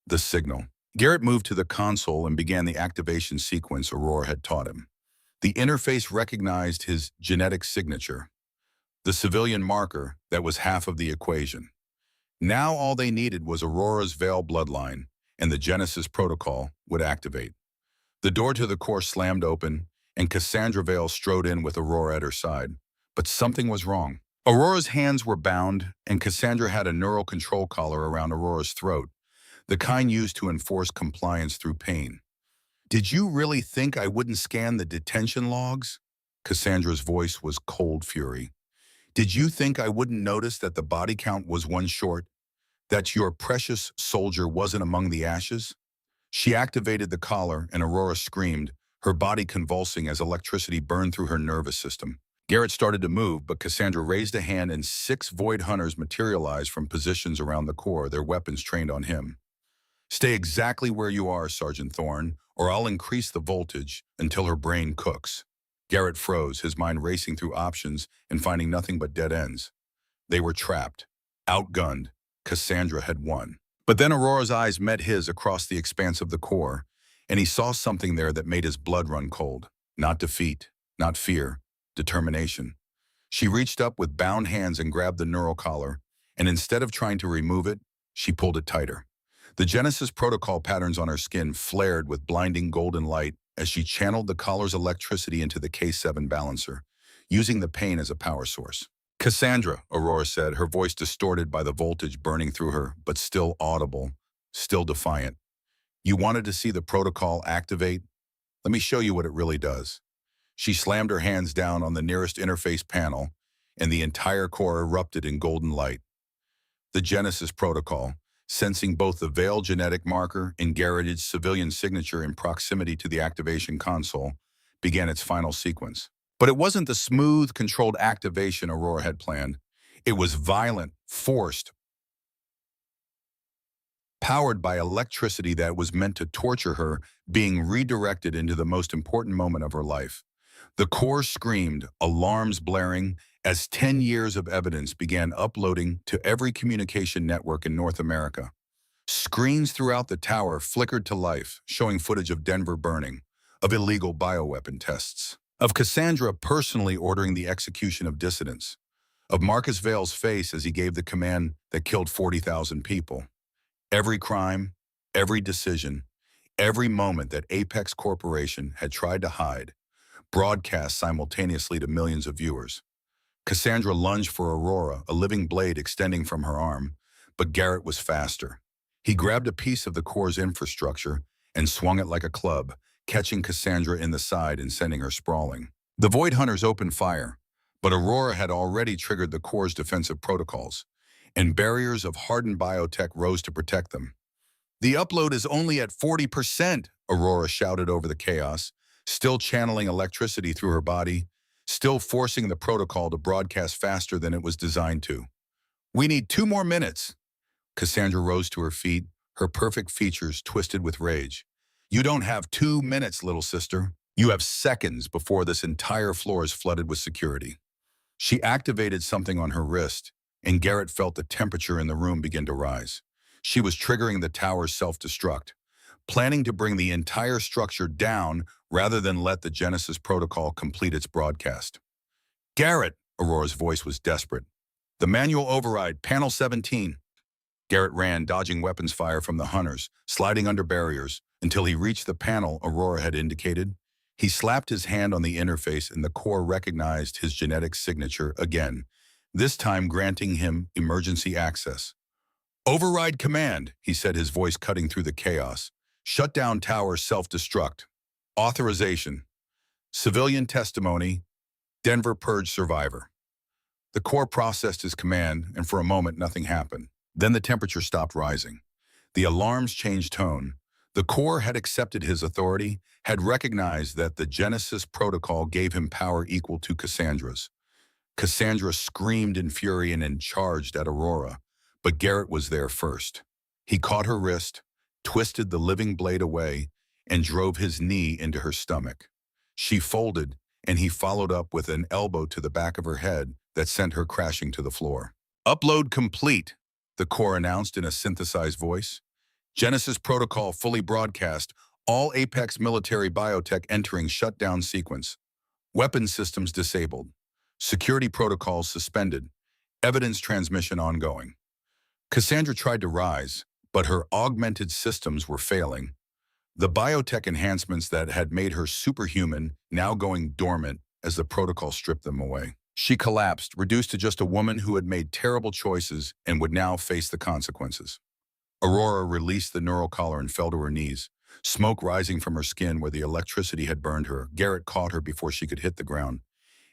The signal. Garrett moved to the console and began the activation sequence Aurora had taught him. The interface recognized his genetic signature, the civilian marker that was half of the equation. Now all they needed was Aurora's Veil bloodline, and the Genesis protocol would activate. The door to the core slammed open, and Cassandra Veil strode in with Aurora at her side. But something was wrong. Aurora's hands were bound, and Cassandra had a neural control collar around Aurora's throat, the kind used to enforce compliance through pain. "Did you really think I wouldn't scan the detention logs?" Cassandra's voice was cold fury. "Did you think I wouldn't notice that the body count was one short? That your precious soldier wasn't among the ashes?" She activated the collar, and Aurora screamed, her body convulsing as electricity burned through her nervous system. Garrett started to move, but Cassandra raised a hand and 6 Void Hunters materialized from positions around the core, their weapons trained on him. "Stay exactly where you are, Sergeant Thorne, or I'll increase the voltage until her brain cooks." Garrett froze, his mind racing through options and finding nothing but dead ends. They were trapped, outgunned. Cassandra had won. But then Aurora's eyes met his across the expanse of the core, and he saw something there that made his blood run cold. Not defeat, not fear, determination. She reached up with bound hands and grabbed the neural collar, and instead of trying to remove it, she pulled it tighter. The Genesis protocol patterns on her skin flared with blinding golden light as she channeled the collar's electricity into the K7 balancer, using the pain as a power source. "Cassandra," Aurora said, her voice distorted by the voltage burning through her, but still audible, still defiant. "You wanted to see the protocol activate? Let me show you what it really does." She slammed her hands down on the nearest interface panel, and the entire core erupted in golden light. The Genesis protocol, sensing both the Veil genetic marker and Garrett's civilian signature in proximity to the activation console, began its final sequence. But it wasn't the smooth, controlled activation Aurora had planned. It was violent, forced, powered by electricity that was meant to torture her, being redirected into the most important moment of her life. The core screamed, alarms blaring, as 10 years of evidence began uploading to every communication network in North America. Screens throughout the tower flickered to life, showing footage of Denver burning, of illegal bioweapon tests, of Cassandra personally ordering the execution of dissidents, of Marcus Vale's face as he gave the command that killed 40,000 people. Every crime, every decision, every moment that Apex Corporation had tried to hide, broadcast simultaneously to millions of viewers. Cassandra lunged for Aurora, a living blade extending from her arm, but Garrett was faster. He grabbed a piece of the core's infrastructure and swung it like a club, catching Cassandra in the side and sending her sprawling. The Void Hunters opened fire, but Aurora had already triggered the core's defensive protocols, and barriers of hardened biotech rose to protect them. "The upload is only at 40%, Aurora shouted over the chaos, still channeling electricity through her body, still forcing the protocol to broadcast faster than it was designed to. "We need 2 more minutes." Cassandra rose to her feet, her perfect features twisted with rage. "You don't have 2 minutes, little sister. You have seconds before this entire floor is flooded with security." She activated something on her wrist, and Garrett felt the temperature in the room begin to rise. She was triggering the tower's self-destruct, planning to bring the entire structure down rather than let the Genesis protocol complete its broadcast. "Garrett," Aurora's voice was desperate. "The manual override, panel 17. Garrett ran, dodging weapons fire from the hunters, sliding under barriers, until he reached the panel Aurora had indicated. He slapped his hand on the interface and the core recognized his genetic signature again, this time granting him emergency access. "Override command," he said, his voice cutting through the chaos. "Shut down tower self-destruct. Authorization. Civilian testimony. Denver Purge survivor." The core processed his command, and for a moment nothing happened. Then the temperature stopped rising. The alarms changed tone. The core had accepted his authority, had recognized that the Genesis protocol gave him power equal to Cassandra's. Cassandra screamed in fury and charged at Aurora, but Garrett was there first. He caught her wrist, twisted the living blade away, and drove his knee into her stomach. She folded, and he followed up with an elbow to the back of her head that sent her crashing to the floor. Upload complete, the core announced in a synthesized voice. Genesis protocol fully broadcast, all Apex military biotech entering shutdown sequence. Weapons systems disabled. Security protocols suspended. Evidence transmission ongoing. Cassandra tried to rise, but her augmented systems were failing. The biotech enhancements that had made her superhuman now going dormant as the protocol stripped them away. She collapsed, reduced to just a woman who had made terrible choices and would now face the consequences. Aurora released the neural collar and fell to her knees, smoke rising from her skin where the electricity had burned her. Garrett caught her before she could hit the ground,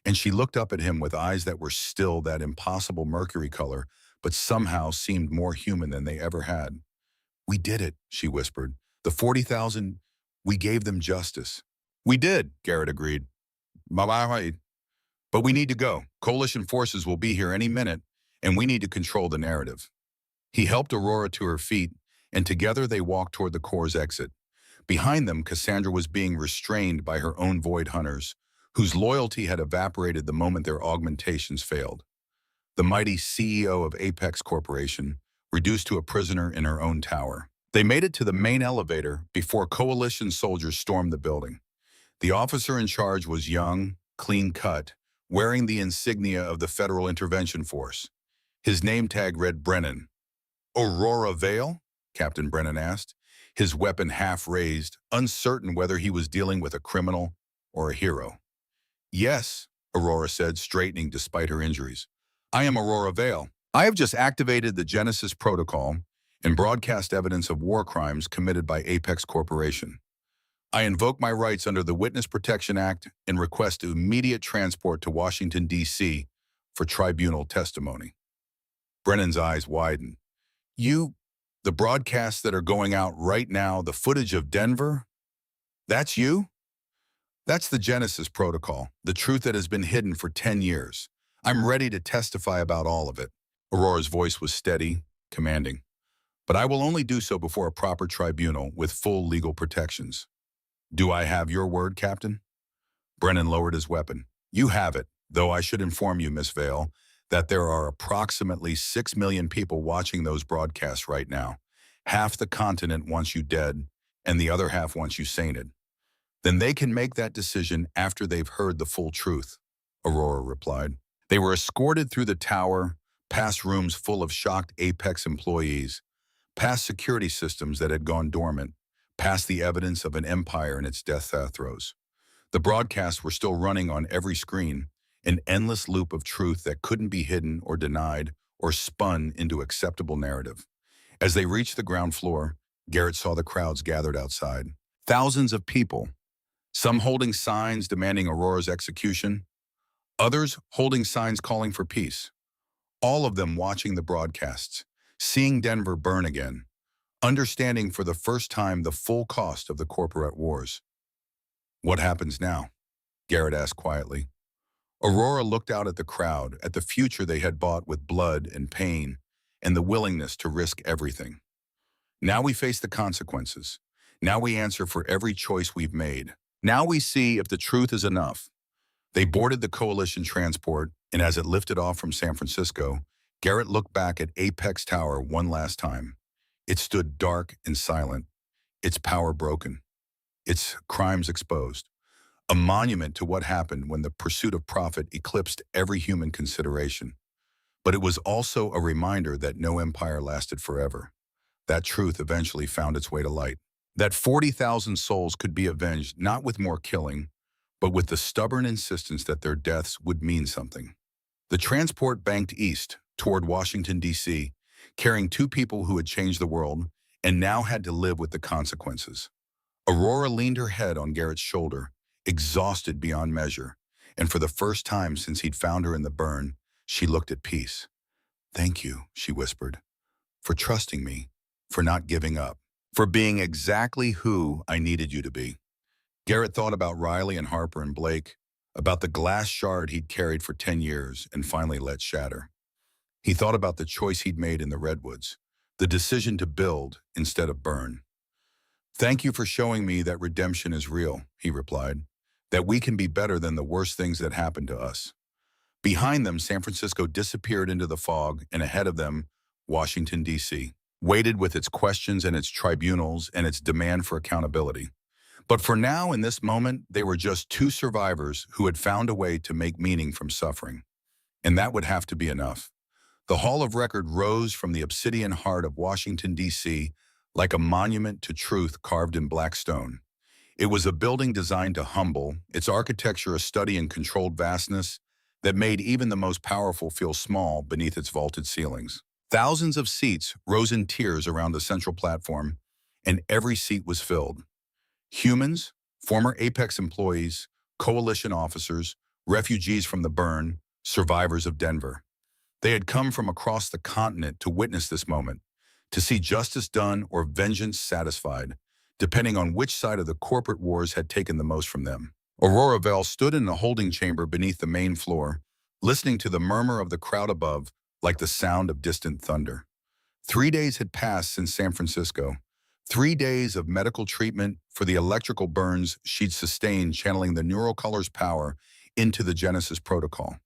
and she looked up at him with eyes that were still that impossible mercury color, but somehow seemed more human than they ever had. "We did it," she whispered. "The 40,000, we gave them justice." "We did," Garrett agreed. "Bye-bye. But we need to go. Coalition forces will be here any minute, and we need to control the narrative." He helped Aurora to her feet, and together they walked toward the core's exit. Behind them, Cassandra was being restrained by her own void hunters, whose loyalty had evaporated the moment their augmentations failed. The mighty CEO of Apex Corporation, reduced to a prisoner in her own tower. They made it to the main elevator before Coalition soldiers stormed the building. The officer in charge was young, clean-cut, wearing the insignia of the Federal Intervention Force. His name tag read Brennan. "Aurora Vale?" Captain Brennan asked, his weapon half raised, uncertain whether he was dealing with a criminal or a hero. "Yes," Aurora said, straightening despite her injuries. "I am Aurora Vale. I have just activated the Genesis protocol and broadcast evidence of war crimes committed by Apex Corporation. I invoke my rights under the Witness Protection Act and request immediate transport to Washington, D.C. for tribunal testimony." Brennan's eyes widened. The broadcasts that are going out right now, the footage of Denver? That's you?" "That's the Genesis protocol, the truth that has been hidden for 10 years. I'm ready to testify about all of it." Aurora's voice was steady, commanding. "But I will only do so before a proper tribunal with full legal protections." "Do I have your word, Captain?" Brennan lowered his weapon. "You have it, though I should inform you, Miss Vale, that there are approximately 6 million people watching those broadcasts right now. Half the continent wants you dead, and the other half wants you sainted. Then they can make that decision after they've heard the full truth," Aurora replied. They were escorted through the tower, past rooms full of shocked Apex employees, past security systems that had gone dormant, past the evidence of an empire in its death throes. The broadcasts were still running on every screen, an endless loop of truth that couldn't be hidden or denied or spun into acceptable narrative. As they reached the ground floor, Garrett saw the crowds gathered outside. Thousands of people, some holding signs demanding Aurora's execution, others holding signs calling for peace. All of them watching the broadcasts, seeing Denver burn again, understanding for the first time the full cost of the corporate wars. "What happens now?" Garrett asked quietly. Aurora looked out at the crowd, at the future they had bought with blood and pain, and the willingness to risk everything. "Now we face the consequences. Now we answer for every choice we've made. Now we see if the truth is enough." They boarded the Coalition transport, and as it lifted off from San Francisco, Garrett looked back at Apex Tower one last time. It stood dark and silent, its power broken, its crimes exposed. A monument to what happened when the pursuit of profit eclipsed every human consideration. But it was also a reminder that no empire lasted forever. That truth eventually found its way to light. That 40,000 souls could be avenged not with more killing, but with the stubborn insistence that their deaths would mean something. The transport banked east, toward Washington, D.C., carrying two people who had changed the world and now had to live with the consequences. Aurora leaned her head on Garrett's shoulder, exhausted beyond measure, and for the first time since he'd found her in the burn, she looked at peace. "Thank you," she whispered, "for trusting me, for not giving up, for being exactly who I needed you to be." Garrett thought about Riley and Harper and Blake, about the glass shard he'd carried for 10 years and finally let shatter. He thought about the choice he'd made in the Redwoods, the decision to build instead of burn. "Thank you for showing me that redemption is real," he replied, "that we can be better than the worst things that happened to us." Behind them, San Francisco disappeared into the fog, and ahead of them, Washington, D.C., waited with its questions and its tribunals and its demand for accountability. But for now, in this moment, they were just two survivors who had found a way to make meaning from suffering. And that would have to be enough. The Hall of Record rose from the obsidian heart of Washington, D.C., like a monument to truth carved in black stone. It was a building designed to humble, its architecture a study in controlled vastness that made even the most powerful feel small beneath its vaulted ceilings. Thousands of seats rose in tiers around the central platform, and every seat was filled. Humans, former Apex employees, coalition officers, refugees from the burn, survivors of Denver. They had come from across the continent to witness this moment, to see justice done or vengeance satisfied, depending on which side of the corporate wars had taken the most from them. Aurora Vale stood in the holding chamber beneath the main floor, listening to the murmur of the crowd above like the sound of distant thunder. 3 days had passed since San Francisco. 3 days of medical treatment for the electrical burns she'd sustained, channeling the neural color's power into the Genesis protocol.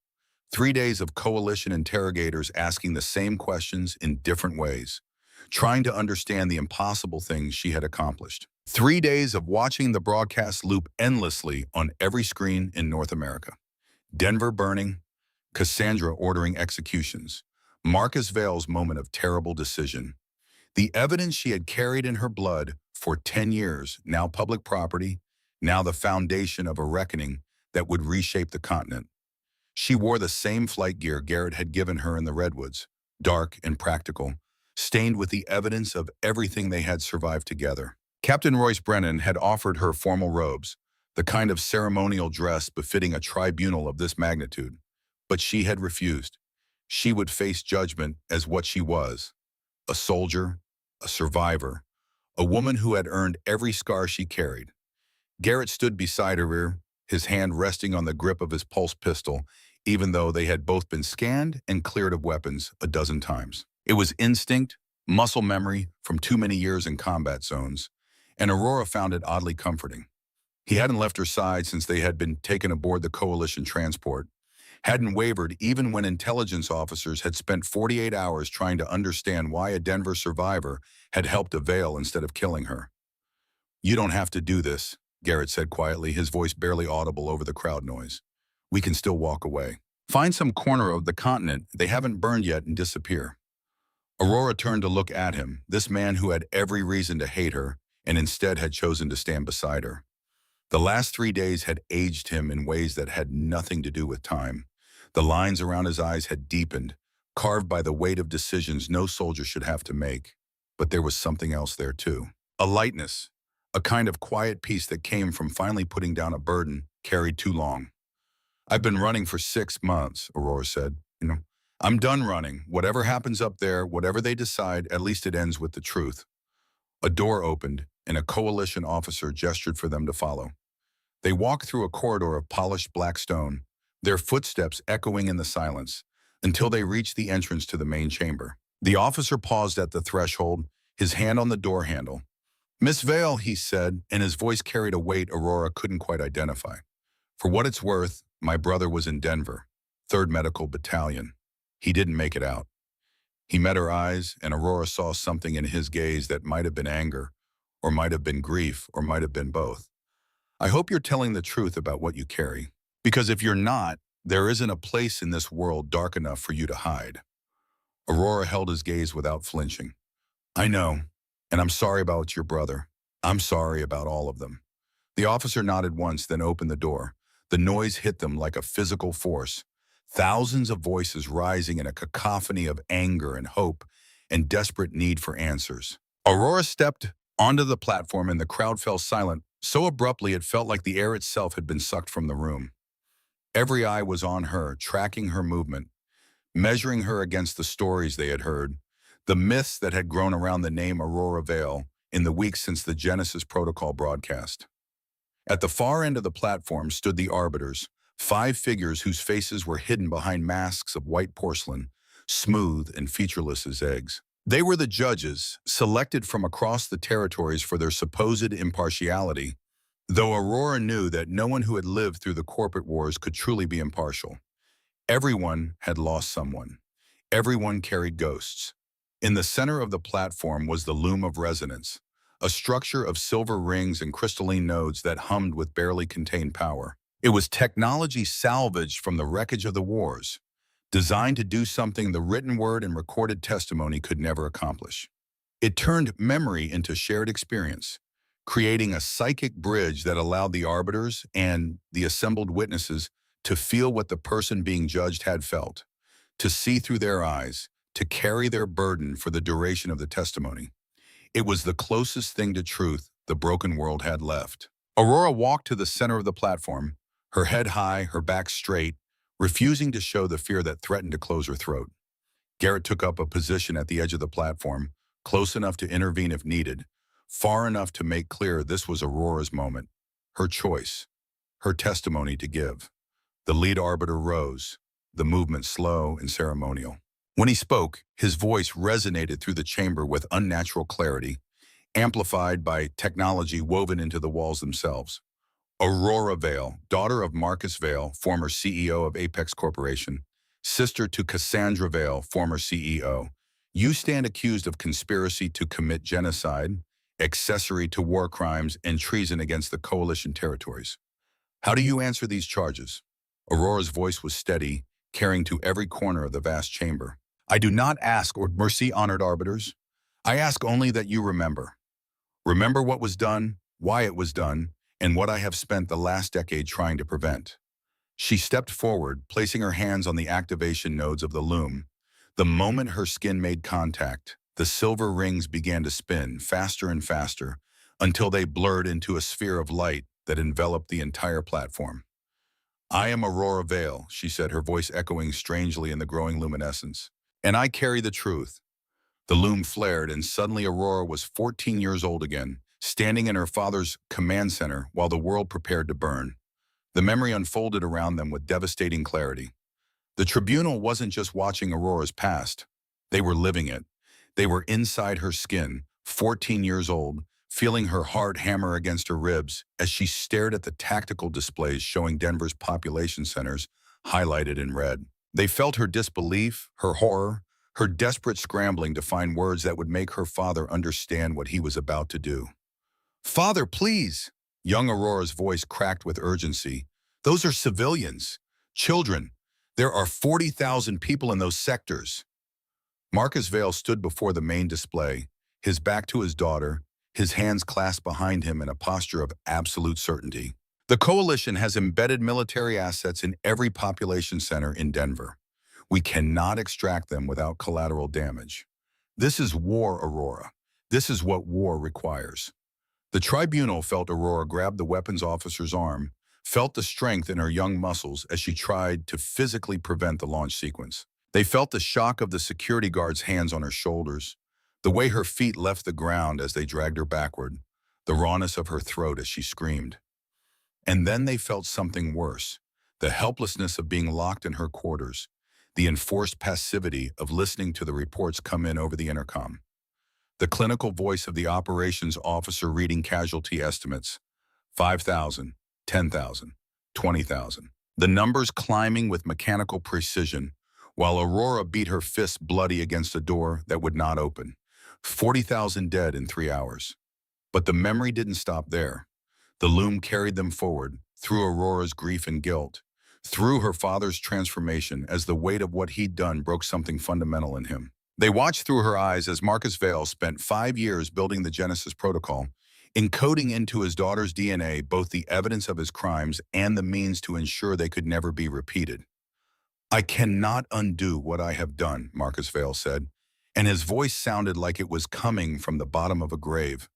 3 days of coalition interrogators asking the same questions in different ways, trying to understand the impossible things she had accomplished. 3 days of watching the broadcast loop endlessly on every screen in North America. Denver burning, Cassandra ordering executions, Marcus Vale's moment of terrible decision. The evidence she had carried in her blood for 10 years, now public property, now the foundation of a reckoning that would reshape the continent. She wore the same flight gear Garrett had given her in the Redwoods, dark and practical, stained with the evidence of everything they had survived together. Captain Royce Brennan had offered her formal robes, the kind of ceremonial dress befitting a tribunal of this magnitude, but she had refused. She would face judgment as what she was, a soldier, a survivor, a woman who had earned every scar she carried. Garrett stood beside her, his hand resting on the grip of his pulse pistol, even though they had both been scanned and cleared of weapons a dozen times. It was instinct, muscle memory from too many years in combat zones, and Aurora found it oddly comforting. He hadn't left her side since they had been taken aboard the coalition transport, hadn't wavered even when intelligence officers had spent 48 hours trying to understand why a Denver survivor had helped a Vale instead of killing her. "You don't have to do this," Garrett said quietly, his voice barely audible over the crowd noise. "We can still walk away. Find some corner of the continent they haven't burned yet and disappear." Aurora turned to look at him, this man who had every reason to hate her and instead had chosen to stand beside her. The last 3 days had aged him in ways that had nothing to do with time. The lines around his eyes had deepened, carved by the weight of decisions no soldier should have to make. But there was something else there too. A lightness, a kind of quiet peace that came from finally putting down a burden carried too long. "I've been running for 6 months, Aurora said. I'm done running. Whatever happens up there, whatever they decide, at least it ends with the truth." A door opened, and a coalition officer gestured for them to follow. They walked through a corridor of polished black stone, their footsteps echoing in the silence, until they reached the entrance to the main chamber. The officer paused at the threshold, his hand on the door handle. "Miss Vale," he said, and his voice carried a weight Aurora couldn't quite identify. "For what it's worth, my brother was in Denver, 3rd Medical Battalion. He didn't make it out." He met her eyes, and Aurora saw something in his gaze that might have been anger, or might have been grief, or might have been both. "I hope you're telling the truth about what you carry. Because if you're not, there isn't a place in this world dark enough for you to hide." Aurora held his gaze without flinching. "I know, and I'm sorry about your brother. I'm sorry about all of them." The officer nodded once, then opened the door. The noise hit them like a physical force. Thousands of voices rising in a cacophony of anger and hope and desperate need for answers. Aurora stepped onto the platform and the crowd fell silent, so abruptly it felt like the air itself had been sucked from the room. Every eye was on her, tracking her movement, measuring her against the stories they had heard, the myths that had grown around the name Aurora Vale in the weeks since the Genesis Protocol broadcast. At the far end of the platform stood the arbiters, 5 figures whose faces were hidden behind masks of white porcelain, smooth and featureless as eggs. They were the judges, selected from across the territories for their supposed impartiality, though Aurora knew that no one who had lived through the corporate wars could truly be impartial. Everyone had lost someone. Everyone carried ghosts. In the center of the platform was the loom of resonance, a structure of silver rings and crystalline nodes that hummed with barely contained power. It was technology salvaged from the wreckage of the wars, designed to do something the written word and recorded testimony could never accomplish. It turned memory into shared experience, creating a psychic bridge that allowed the arbiters and the assembled witnesses to feel what the person being judged had felt, to see through their eyes, to carry their burden for the duration of the testimony. It was the closest thing to truth the broken world had left. Aurora walked to the center of the platform, her head high, her back straight, refusing to show the fear that threatened to close her throat. Garrett took up a position at the edge of the platform, close enough to intervene if needed, far enough to make clear this was Aurora's moment, her choice, her testimony to give. The lead arbiter rose, the movement slow and ceremonial. When he spoke, his voice resonated through the chamber with unnatural clarity, amplified by technology woven into the walls themselves. Aurora Vale, daughter of Marcus Vale, former CEO of Apex Corporation, sister to Cassandra Vale, former CEO, you stand accused of conspiracy to commit genocide, accessory to war crimes, and treason against the coalition territories. How do you answer these charges? Aurora's voice was steady, carrying to every corner of the vast chamber. I do not ask or mercy, honored arbiters. I ask only that you remember. Remember what was done, why it was done, and what I have spent the last decade trying to prevent. She stepped forward, placing her hands on the activation nodes of the loom. The moment her skin made contact, the silver rings began to spin faster and faster until they blurred into a sphere of light that enveloped the entire platform. I am Aurora Vale, she said, her voice echoing strangely in the growing luminescence. And I carry the truth. The loom flared, and suddenly Aurora was 14 years old again, standing in her father's command center while the world prepared to burn. The memory unfolded around them with devastating clarity. The tribunal wasn't just watching Aurora's past. They were living it. They were inside her skin, 14 years old, feeling her heart hammer against her ribs as she stared at the tactical displays showing Denver's population centers highlighted in red. They felt her disbelief, her horror, her desperate scrambling to find words that would make her father understand what he was about to do. Father, please! Young Aurora's voice cracked with urgency. Those are civilians. Children. There are 40,000 people in those sectors. Marcus Vale stood before the main display, his back to his daughter, his hands clasped behind him in a posture of absolute certainty. The coalition has embedded military assets in every population center in Denver. We cannot extract them without collateral damage. This is war, Aurora. This is what war requires. The tribunal felt Aurora grab the weapons officer's arm, felt the strength in her young muscles as she tried to physically prevent the launch sequence. They felt the shock of the security guard's hands on her shoulders, the way her feet left the ground as they dragged her backward, the rawness of her throat as she screamed. And then they felt something worse, the helplessness of being locked in her quarters, the enforced passivity of listening to the reports come in over the intercom. The clinical voice of the operations officer reading casualty estimates, 5,000, 10,000, 20,000. The numbers climbing with mechanical precision, while Aurora beat her fists bloody against a door that would not open. 40,000 dead in 3 hours. But the memory didn't stop there. The loom carried them forward, through Aurora's grief and guilt, through her father's transformation as the weight of what he'd done broke something fundamental in him. They watched through her eyes as Marcus Vale spent 5 years building the Genesis Protocol, encoding into his daughter's DNA both the evidence of his crimes and the means to ensure they could never be repeated. I cannot undo what I have done, Marcus Vale said, and his voice sounded like it was coming from the bottom of a grave.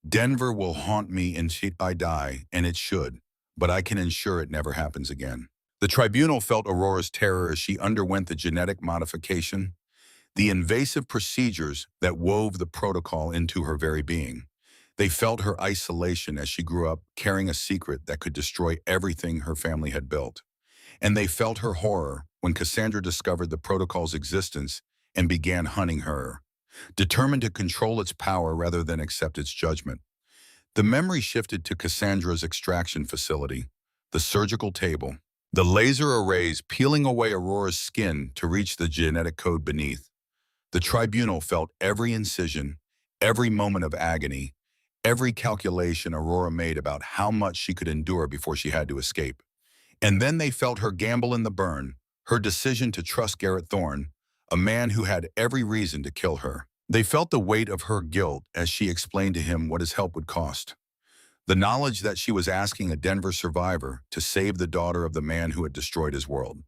Denver will haunt me until I die, and it should, but I can ensure it never happens again. The tribunal felt Aurora's terror as she underwent the genetic modification, the invasive procedures that wove the protocol into her very being. They felt her isolation as she grew up, carrying a secret that could destroy everything her family had built. And they felt her horror when Cassandra discovered the protocol's existence and began hunting her, determined to control its power rather than accept its judgment. The memory shifted to Cassandra's extraction facility, the surgical table, the laser arrays peeling away Aurora's skin to reach the genetic code beneath. The tribunal felt every incision, every moment of agony, every calculation Aurora made about how much she could endure before she had to escape. And then they felt her gamble in the burn, her decision to trust Garrett Thorne, a man who had every reason to kill her. They felt the weight of her guilt as she explained to him what his help would cost. The knowledge that she was asking a Denver survivor to save the daughter of the man who had destroyed his world.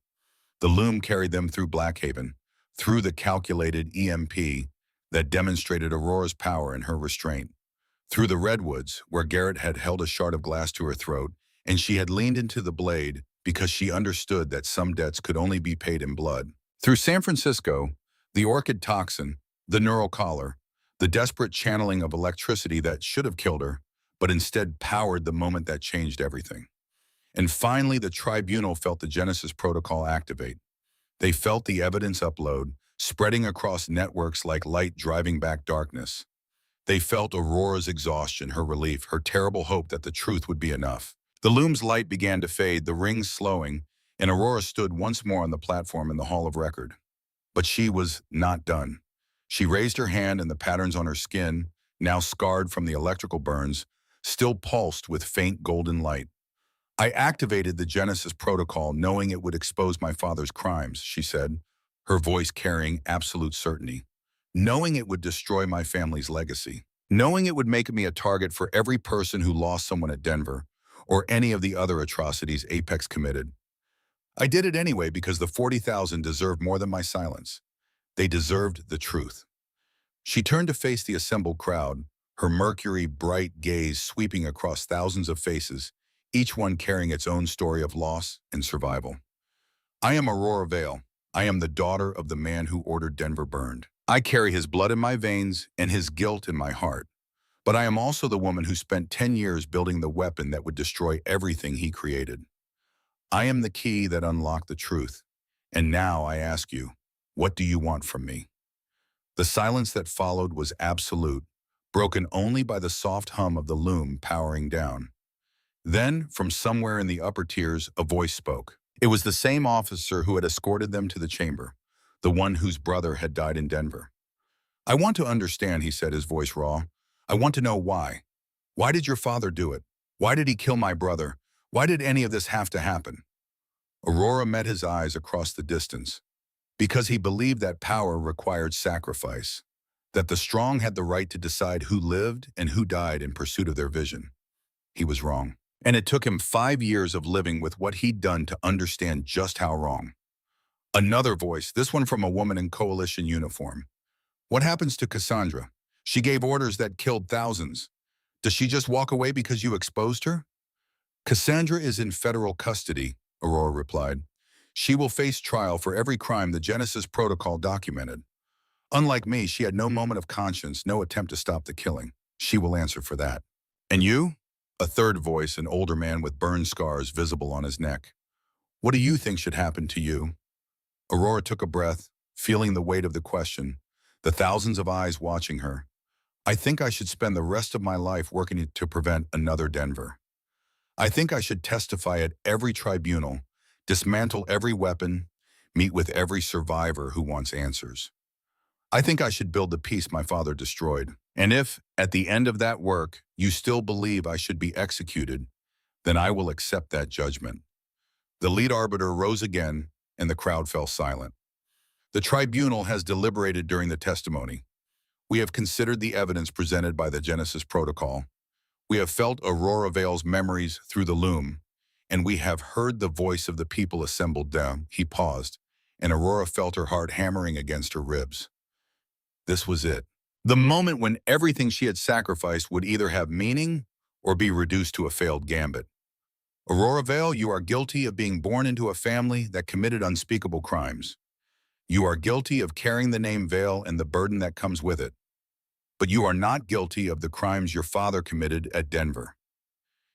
The loom carried them through Blackhaven, through the calculated EMP that demonstrated Aurora's power and her restraint, through the redwoods where Garrett had held a shard of glass to her throat, and she had leaned into the blade because she understood that some debts could only be paid in blood. Through San Francisco, the orchid toxin, the neural collar, the desperate channeling of electricity that should have killed her, but instead powered the moment that changed everything. And finally, the tribunal felt the Genesis protocol activate. They felt the evidence upload, spreading across networks like light driving back darkness. They felt Aurora's exhaustion, her relief, her terrible hope that the truth would be enough. The loom's light began to fade, the rings slowing, and Aurora stood once more on the platform in the Hall of Record. But she was not done. She raised her hand, and the patterns on her skin, now scarred from the electrical burns, still pulsed with faint golden light. I activated the Genesis protocol knowing it would expose my father's crimes, she said, her voice carrying absolute certainty. Knowing it would destroy my family's legacy. Knowing it would make me a target for every person who lost someone at Denver, or any of the other atrocities Apex committed. I did it anyway because the 40,000 deserved more than my silence. They deserved the truth. She turned to face the assembled crowd, her mercury bright gaze sweeping across thousands of faces, each one carrying its own story of loss and survival. I am Aurora Vale. I am the daughter of the man who ordered Denver burned. I carry his blood in my veins and his guilt in my heart. But I am also the woman who spent 10 years building the weapon that would destroy everything he created. I am the key that unlocked the truth. And now I ask you, what do you want from me? The silence that followed was absolute, broken only by the soft hum of the loom powering down. Then, from somewhere in the upper tiers, a voice spoke. It was the same officer who had escorted them to the chamber, the one whose brother had died in Denver. I want to understand, he said, his voice raw. I want to know why. Why did your father do it? Why did he kill my brother? Why did any of this have to happen? Aurora met his eyes across the distance. Because he believed that power required sacrifice, that the strong had the right to decide who lived and who died in pursuit of their vision. He was wrong. And it took him 5 years of living with what he'd done to understand just how wrong. Another voice, this one from a woman in coalition uniform. What happens to Cassandra? She gave orders that killed thousands. Does she just walk away because you exposed her? Cassandra is in federal custody, Aurora replied. She will face trial for every crime the Genesis protocol documented. Unlike me, she had no moment of conscience, no attempt to stop the killing. She will answer for that. And you? A third voice, an older man with burn scars visible on his neck. What do you think should happen to you? Aurora took a breath, feeling the weight of the question, the thousands of eyes watching her. I think I should spend the rest of my life working to prevent another Denver. I think I should testify at every tribunal, dismantle every weapon, meet with every survivor who wants answers. I think I should build the peace my father destroyed. And if, at the end of that work, you still believe I should be executed, then I will accept that judgment. The lead arbiter rose again, and the crowd fell silent. The tribunal has deliberated during the testimony. We have considered the evidence presented by the Genesis protocol. We have felt Aurora Vale's memories through the loom, and we have heard the voice of the people assembled down. He paused, and Aurora felt her heart hammering against her ribs. This was it. The moment when everything she had sacrificed would either have meaning or be reduced to a failed gambit. Aurora Vale, you are guilty of being born into a family that committed unspeakable crimes. You are guilty of carrying the name Vale and the burden that comes with it. But you are not guilty of the crimes your father committed at Denver.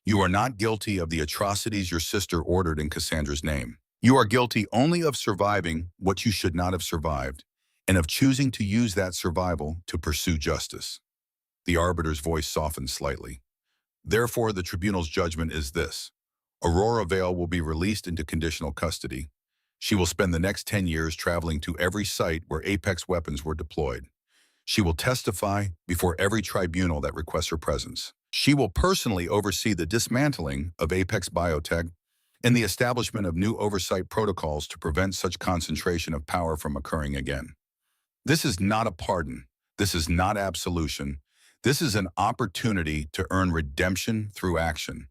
You are not guilty of the atrocities your sister ordered in Cassandra's name. You are guilty only of surviving what you should not have survived, and of choosing to use that survival to pursue justice. The arbiter's voice softened slightly. Therefore, the tribunal's judgment is this. Aurora Vale will be released into conditional custody. She will spend the next 10 years traveling to every site where Apex weapons were deployed. She will testify before every tribunal that requests her presence. She will personally oversee the dismantling of Apex Biotech and the establishment of new oversight protocols to prevent such concentration of power from occurring again. This is not a pardon. This is not absolution. This is an opportunity to earn redemption through action,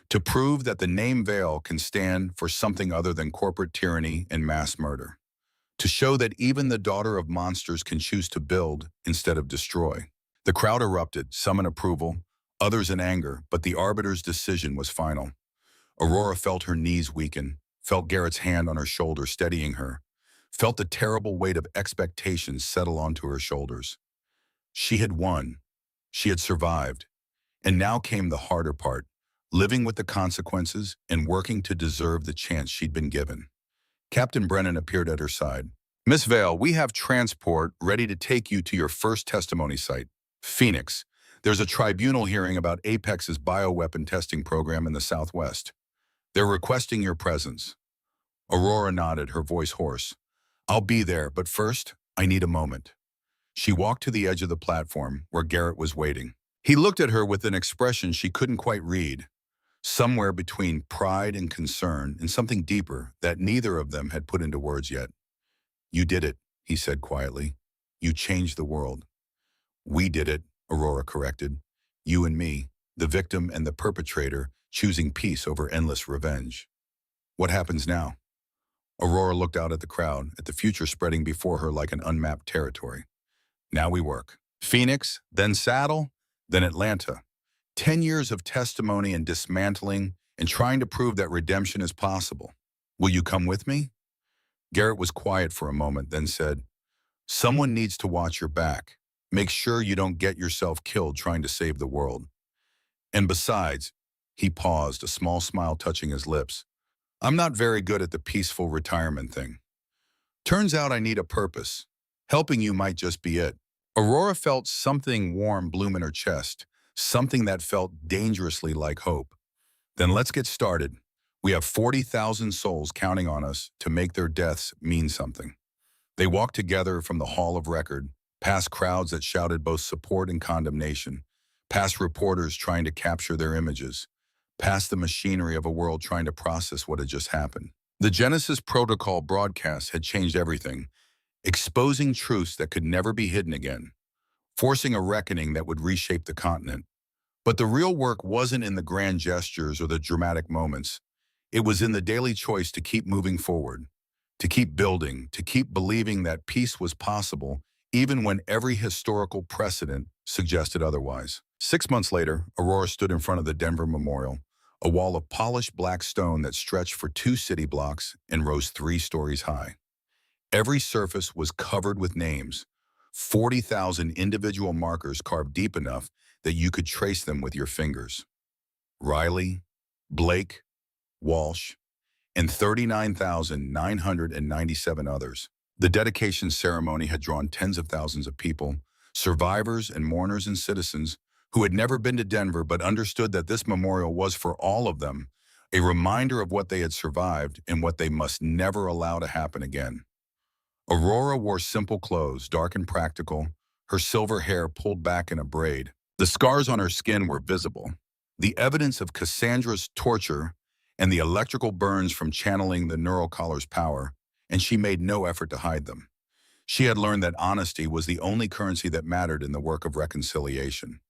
to prove that the name Vale can stand for something other than corporate tyranny and mass murder, to show that even the daughter of monsters can choose to build instead of destroy. The crowd erupted, some in approval, others in anger, but the arbiter's decision was final. Aurora felt her knees weaken, felt Garrett's hand on her shoulder steadying her, felt the terrible weight of expectations settle onto her shoulders. She had won. She had survived. And now came the harder part, living with the consequences and working to deserve the chance she'd been given. Captain Brennan appeared at her side. "Miss Vale, we have transport ready to take you to your first testimony site, Phoenix. There's a tribunal hearing about Apex's bioweapon testing program in the Southwest. They're requesting your presence." Aurora nodded, her voice hoarse. "I'll be there, but first, I need a moment." She walked to the edge of the platform where Garrett was waiting. He looked at her with an expression she couldn't quite read, somewhere between pride and concern and something deeper that neither of them had put into words yet. "You did it," he said quietly. "You changed the world." "We did it," Aurora corrected. "You and me, the victim and the perpetrator, choosing peace over endless revenge." "What happens now?" Aurora looked out at the crowd, at the future spreading before her like an unmapped territory. "Now we work. Phoenix, then Saddle, then Atlanta. 10 years of testimony and dismantling and trying to prove that redemption is possible. Will you come with me?" Garrett was quiet for a moment, then said, "Someone needs to watch your back. Make sure you don't get yourself killed trying to save the world. And besides," he paused, a small smile touching his lips, "I'm not very good at the peaceful retirement thing. Turns out I need a purpose. Helping you might just be it." Aurora felt something warm bloom in her chest, something that felt dangerously like hope. "Then let's get started. We have 40,000 souls counting on us to make their deaths mean something." They walked together from the Hall of Record, past crowds that shouted both support and condemnation, past reporters trying to capture their images, past the machinery of a world trying to process what had just happened. The Genesis Protocol broadcast had changed everything, exposing truths that could never be hidden again, forcing a reckoning that would reshape the continent. But the real work wasn't in the grand gestures or the dramatic moments. It was in the daily choice to keep moving forward, to keep building, to keep believing that peace was possible, even when every historical precedent suggested otherwise. 6 months later, Aurora stood in front of the Denver Memorial, a wall of polished black stone that stretched for 2 city blocks and rose 3 stories high. Every surface was covered with names, 40,000 individual markers carved deep enough that you could trace them with your fingers. Riley, Blake, Walsh, and 39,997 others. The dedication ceremony had drawn tens of thousands of people, survivors and mourners and citizens who had never been to Denver but understood that this memorial was for all of them, a reminder of what they had survived and what they must never allow to happen again. Aurora wore simple clothes, dark and practical, her silver hair pulled back in a braid. The scars on her skin were visible, the evidence of Cassandra's torture and the electrical burns from channeling the neural collar's power, and she made no effort to hide them. She had learned that honesty was the only currency that mattered in the work of reconciliation.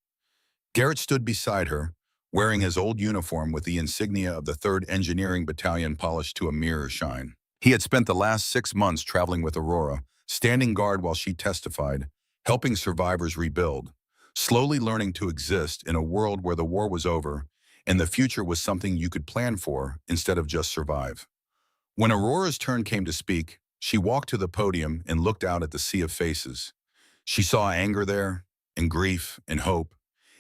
Garrett stood beside her, wearing his old uniform with the insignia of the 3rd Engineering Battalion polished to a mirror shine. He had spent the last 6 months traveling with Aurora, standing guard while she testified, helping survivors rebuild, slowly learning to exist in a world where the war was over and the future was something you could plan for instead of just survive. When Aurora's turn came to speak, she walked to the podium and looked out at the sea of faces. She saw anger there, and grief, and hope,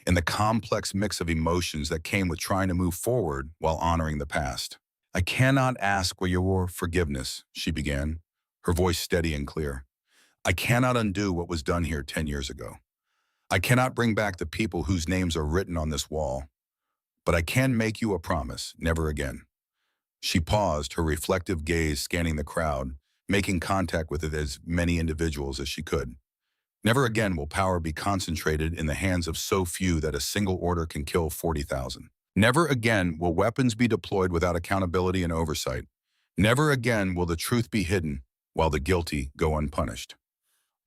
and the complex mix of emotions that came with trying to move forward while honoring the past. "I cannot ask for your forgiveness," she began, her voice steady and clear. "I cannot undo what was done here 10 years ago. I cannot bring back the people whose names are written on this wall. But I can make you a promise, never again. She paused, her reflective gaze scanning the crowd, making contact with it as many individuals as she could. Never again will power be concentrated in the hands of so few that a single order can kill 40,000. Never again will weapons be deployed without accountability and oversight. Never again will the truth be hidden while the guilty go unpunished.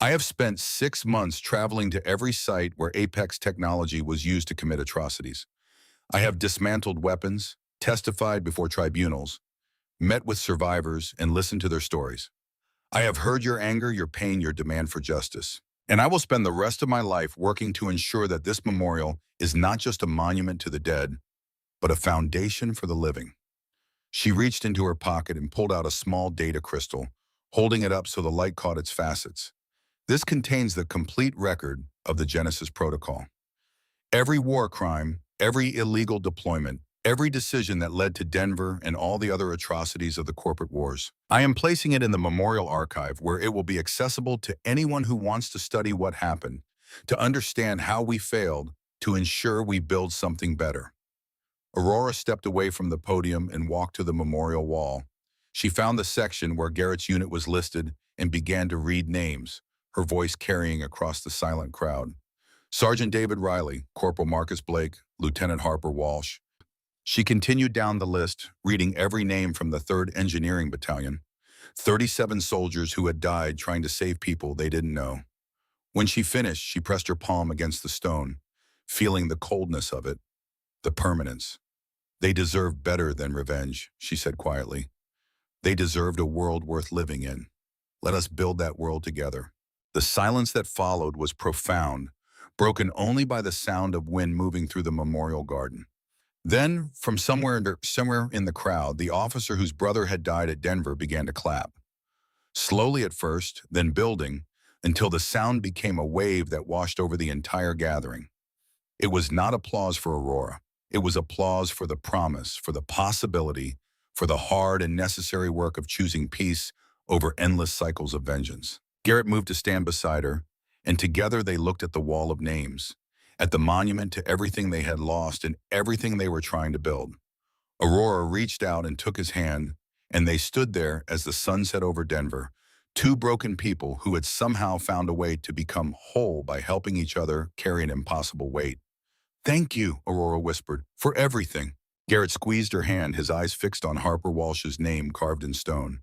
I have spent 6 months traveling to every site where Apex technology was used to commit atrocities. I have dismantled weapons, testified before tribunals, met with survivors, and listened to their stories. I have heard your anger, your pain, your demand for justice. And I will spend the rest of my life working to ensure that this memorial is not just a monument to the dead, but a foundation for the living. She reached into her pocket and pulled out a small data crystal, holding it up so the light caught its facets. This contains the complete record of the Genesis Protocol. Every war crime, every illegal deployment, every decision that led to Denver and all the other atrocities of the corporate wars. I am placing it in the Memorial Archive where it will be accessible to anyone who wants to study what happened, to understand how we failed, to ensure we build something better. Aurora stepped away from the podium and walked to the memorial wall. She found the section where Garrett's unit was listed and began to read names, her voice carrying across the silent crowd. Sergeant David Riley, Corporal Marcus Blake, Lieutenant Harper Walsh. She continued down the list, reading every name from the 3rd Engineering Battalion, 37 soldiers who had died trying to save people they didn't know. When she finished, she pressed her palm against the stone, feeling the coldness of it, the permanence. They deserved better than revenge, she said quietly. They deserved a world worth living in. Let us build that world together. The silence that followed was profound, broken only by the sound of wind moving through the memorial garden. Then, from somewhere in the crowd, the officer whose brother had died at Denver began to clap. Slowly at first, then building, until the sound became a wave that washed over the entire gathering. It was not applause for Aurora. It was applause for the promise, for the possibility, for the hard and necessary work of choosing peace over endless cycles of vengeance. Garrett moved to stand beside her, and together they looked at the wall of names, at the monument to everything they had lost and everything they were trying to build. Aurora reached out and took his hand, and they stood there as the sun set over Denver, two broken people who had somehow found a way to become whole by helping each other carry an impossible weight. "Thank you," Aurora whispered, "for everything." Garrett squeezed her hand, his eyes fixed on Harper Walsh's name carved in stone.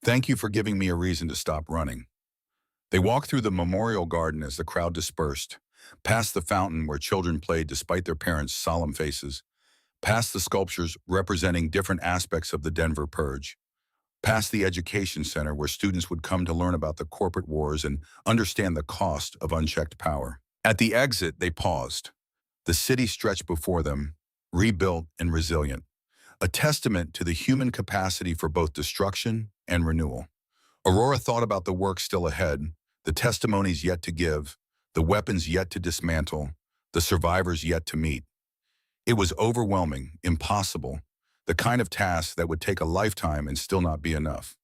"Thank you for giving me a reason to stop running." They walked through the memorial garden as the crowd dispersed, past the fountain where children played despite their parents' solemn faces, past the sculptures representing different aspects of the Denver Purge, past the education center where students would come to learn about the corporate wars and understand the cost of unchecked power. At the exit, they paused. The city stretched before them, rebuilt and resilient, a testament to the human capacity for both destruction and renewal. Aurora thought about the work still ahead, the testimonies yet to give, the weapons yet to dismantle, the survivors yet to meet. It was overwhelming, impossible, the kind of task that would take a lifetime and still not be enough.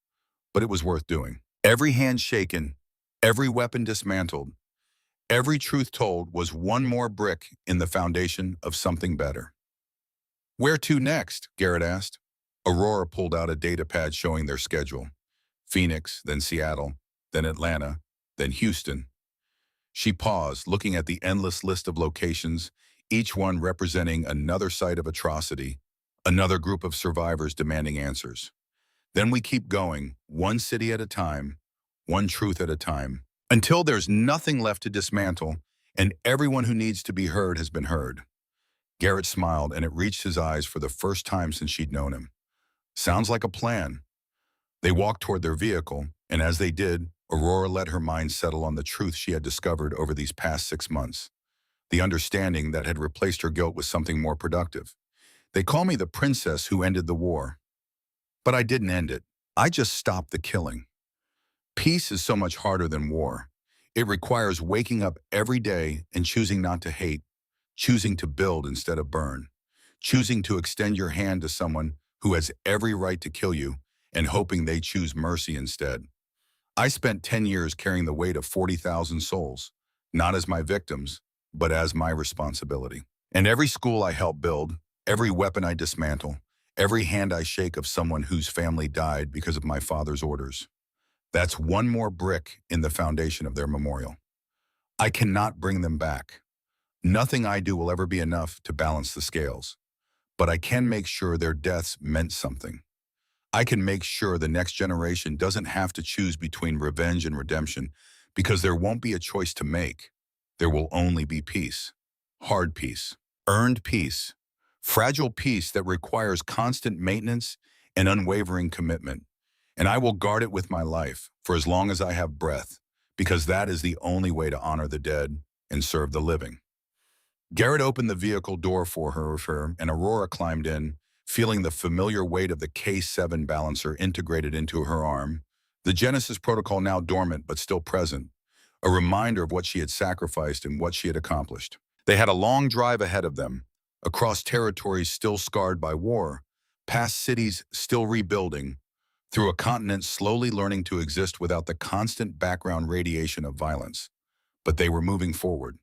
But it was worth doing. Every hand shaken, every weapon dismantled, every truth told was one more brick in the foundation of something better. "Where to next?" Garrett asked. Aurora pulled out a data pad showing their schedule. Phoenix, then Seattle, then Atlanta, then Houston. She paused, looking at the endless list of locations, each one representing another site of atrocity, another group of survivors demanding answers. "Then we keep going, one city at a time, one truth at a time, until there's nothing left to dismantle and everyone who needs to be heard has been heard." Garrett smiled, and it reached his eyes for the first time since she'd known him. "Sounds like a plan." They walked toward their vehicle, and as they did, Aurora let her mind settle on the truth she had discovered over these past 6 months. The understanding that had replaced her guilt with something more productive. "They call me the princess who ended the war. But I didn't end it. I just stopped the killing." Peace is so much harder than war. It requires waking up every day and choosing not to hate, choosing to build instead of burn, choosing to extend your hand to someone who has every right to kill you and hoping they choose mercy instead. I spent 10 years carrying the weight of 40,000 souls, not as my victims, but as my responsibility. And every school I help build, every weapon I dismantle, Every hand I shake of someone whose family died because of my father's orders. That's one more brick in the foundation of their memorial. I cannot bring them back. Nothing I do will ever be enough to balance the scales, but I can make sure their deaths meant something. I can make sure the next generation doesn't have to choose between revenge and redemption because there won't be a choice to make. There will only be peace. Hard peace. Earned peace. Fragile peace that requires constant maintenance and unwavering commitment. And I will guard it with my life for as long as I have breath, because that is the only way to honor the dead and serve the living. Garrett opened the vehicle door for her, and Aurora climbed in, feeling the familiar weight of the K7 balancer integrated into her arm, the Genesis protocol now dormant but still present, a reminder of what she had sacrificed and what she had accomplished. They had a long drive ahead of them, across territories still scarred by war, past cities still rebuilding, through a continent slowly learning to exist without the constant background radiation of violence. But they were moving forward,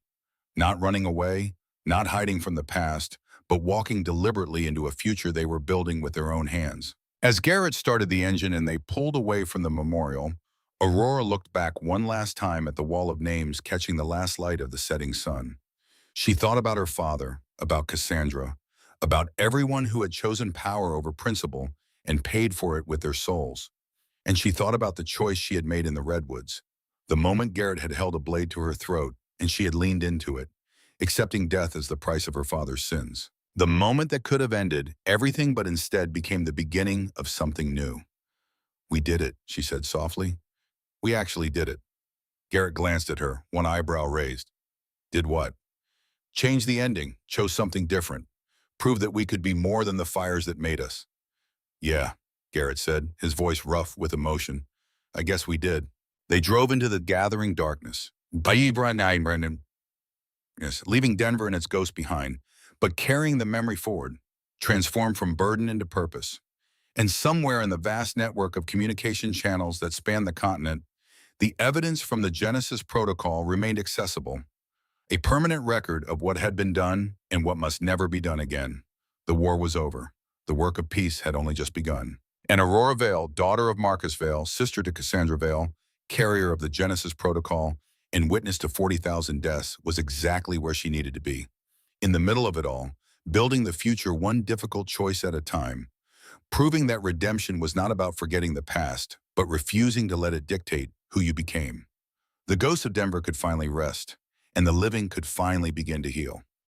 not running away, not hiding from the past, but walking deliberately into a future they were building with their own hands. As Garrett started the engine and they pulled away from the memorial, Aurora looked back one last time at the wall of names catching the last light of the setting sun. She thought about her father, about Cassandra, about everyone who had chosen power over principle and paid for it with their souls. And she thought about the choice she had made in the Redwoods, the moment Garrett had held a blade to her throat and she had leaned into it, accepting death as the price of her father's sins. The moment that could have ended everything but instead became the beginning of something new. "We did it," she said softly. "We actually did it." Garrett glanced at her, one eyebrow raised. "Did what?" "Change the ending, chose something different, prove that we could be more than the fires that made us." "Yeah," Garrett said, his voice rough with emotion. "I guess we did." They drove into the gathering darkness. Yes, leaving Denver and its ghost behind, but carrying the memory forward, transformed from burden into purpose. And somewhere in the vast network of communication channels that span the continent, the evidence from the Genesis protocol remained accessible, a permanent record of what had been done and what must never be done again. The war was over. The work of peace had only just begun. And Aurora Vale, daughter of Marcus Vale, sister to Cassandra Vale, carrier of the Genesis protocol, and witness to 40,000 deaths, was exactly where she needed to be. In the middle of it all, building the future one difficult choice at a time, proving that redemption was not about forgetting the past, but refusing to let it dictate who you became. The ghost of Denver could finally rest, and the living could finally begin to heal.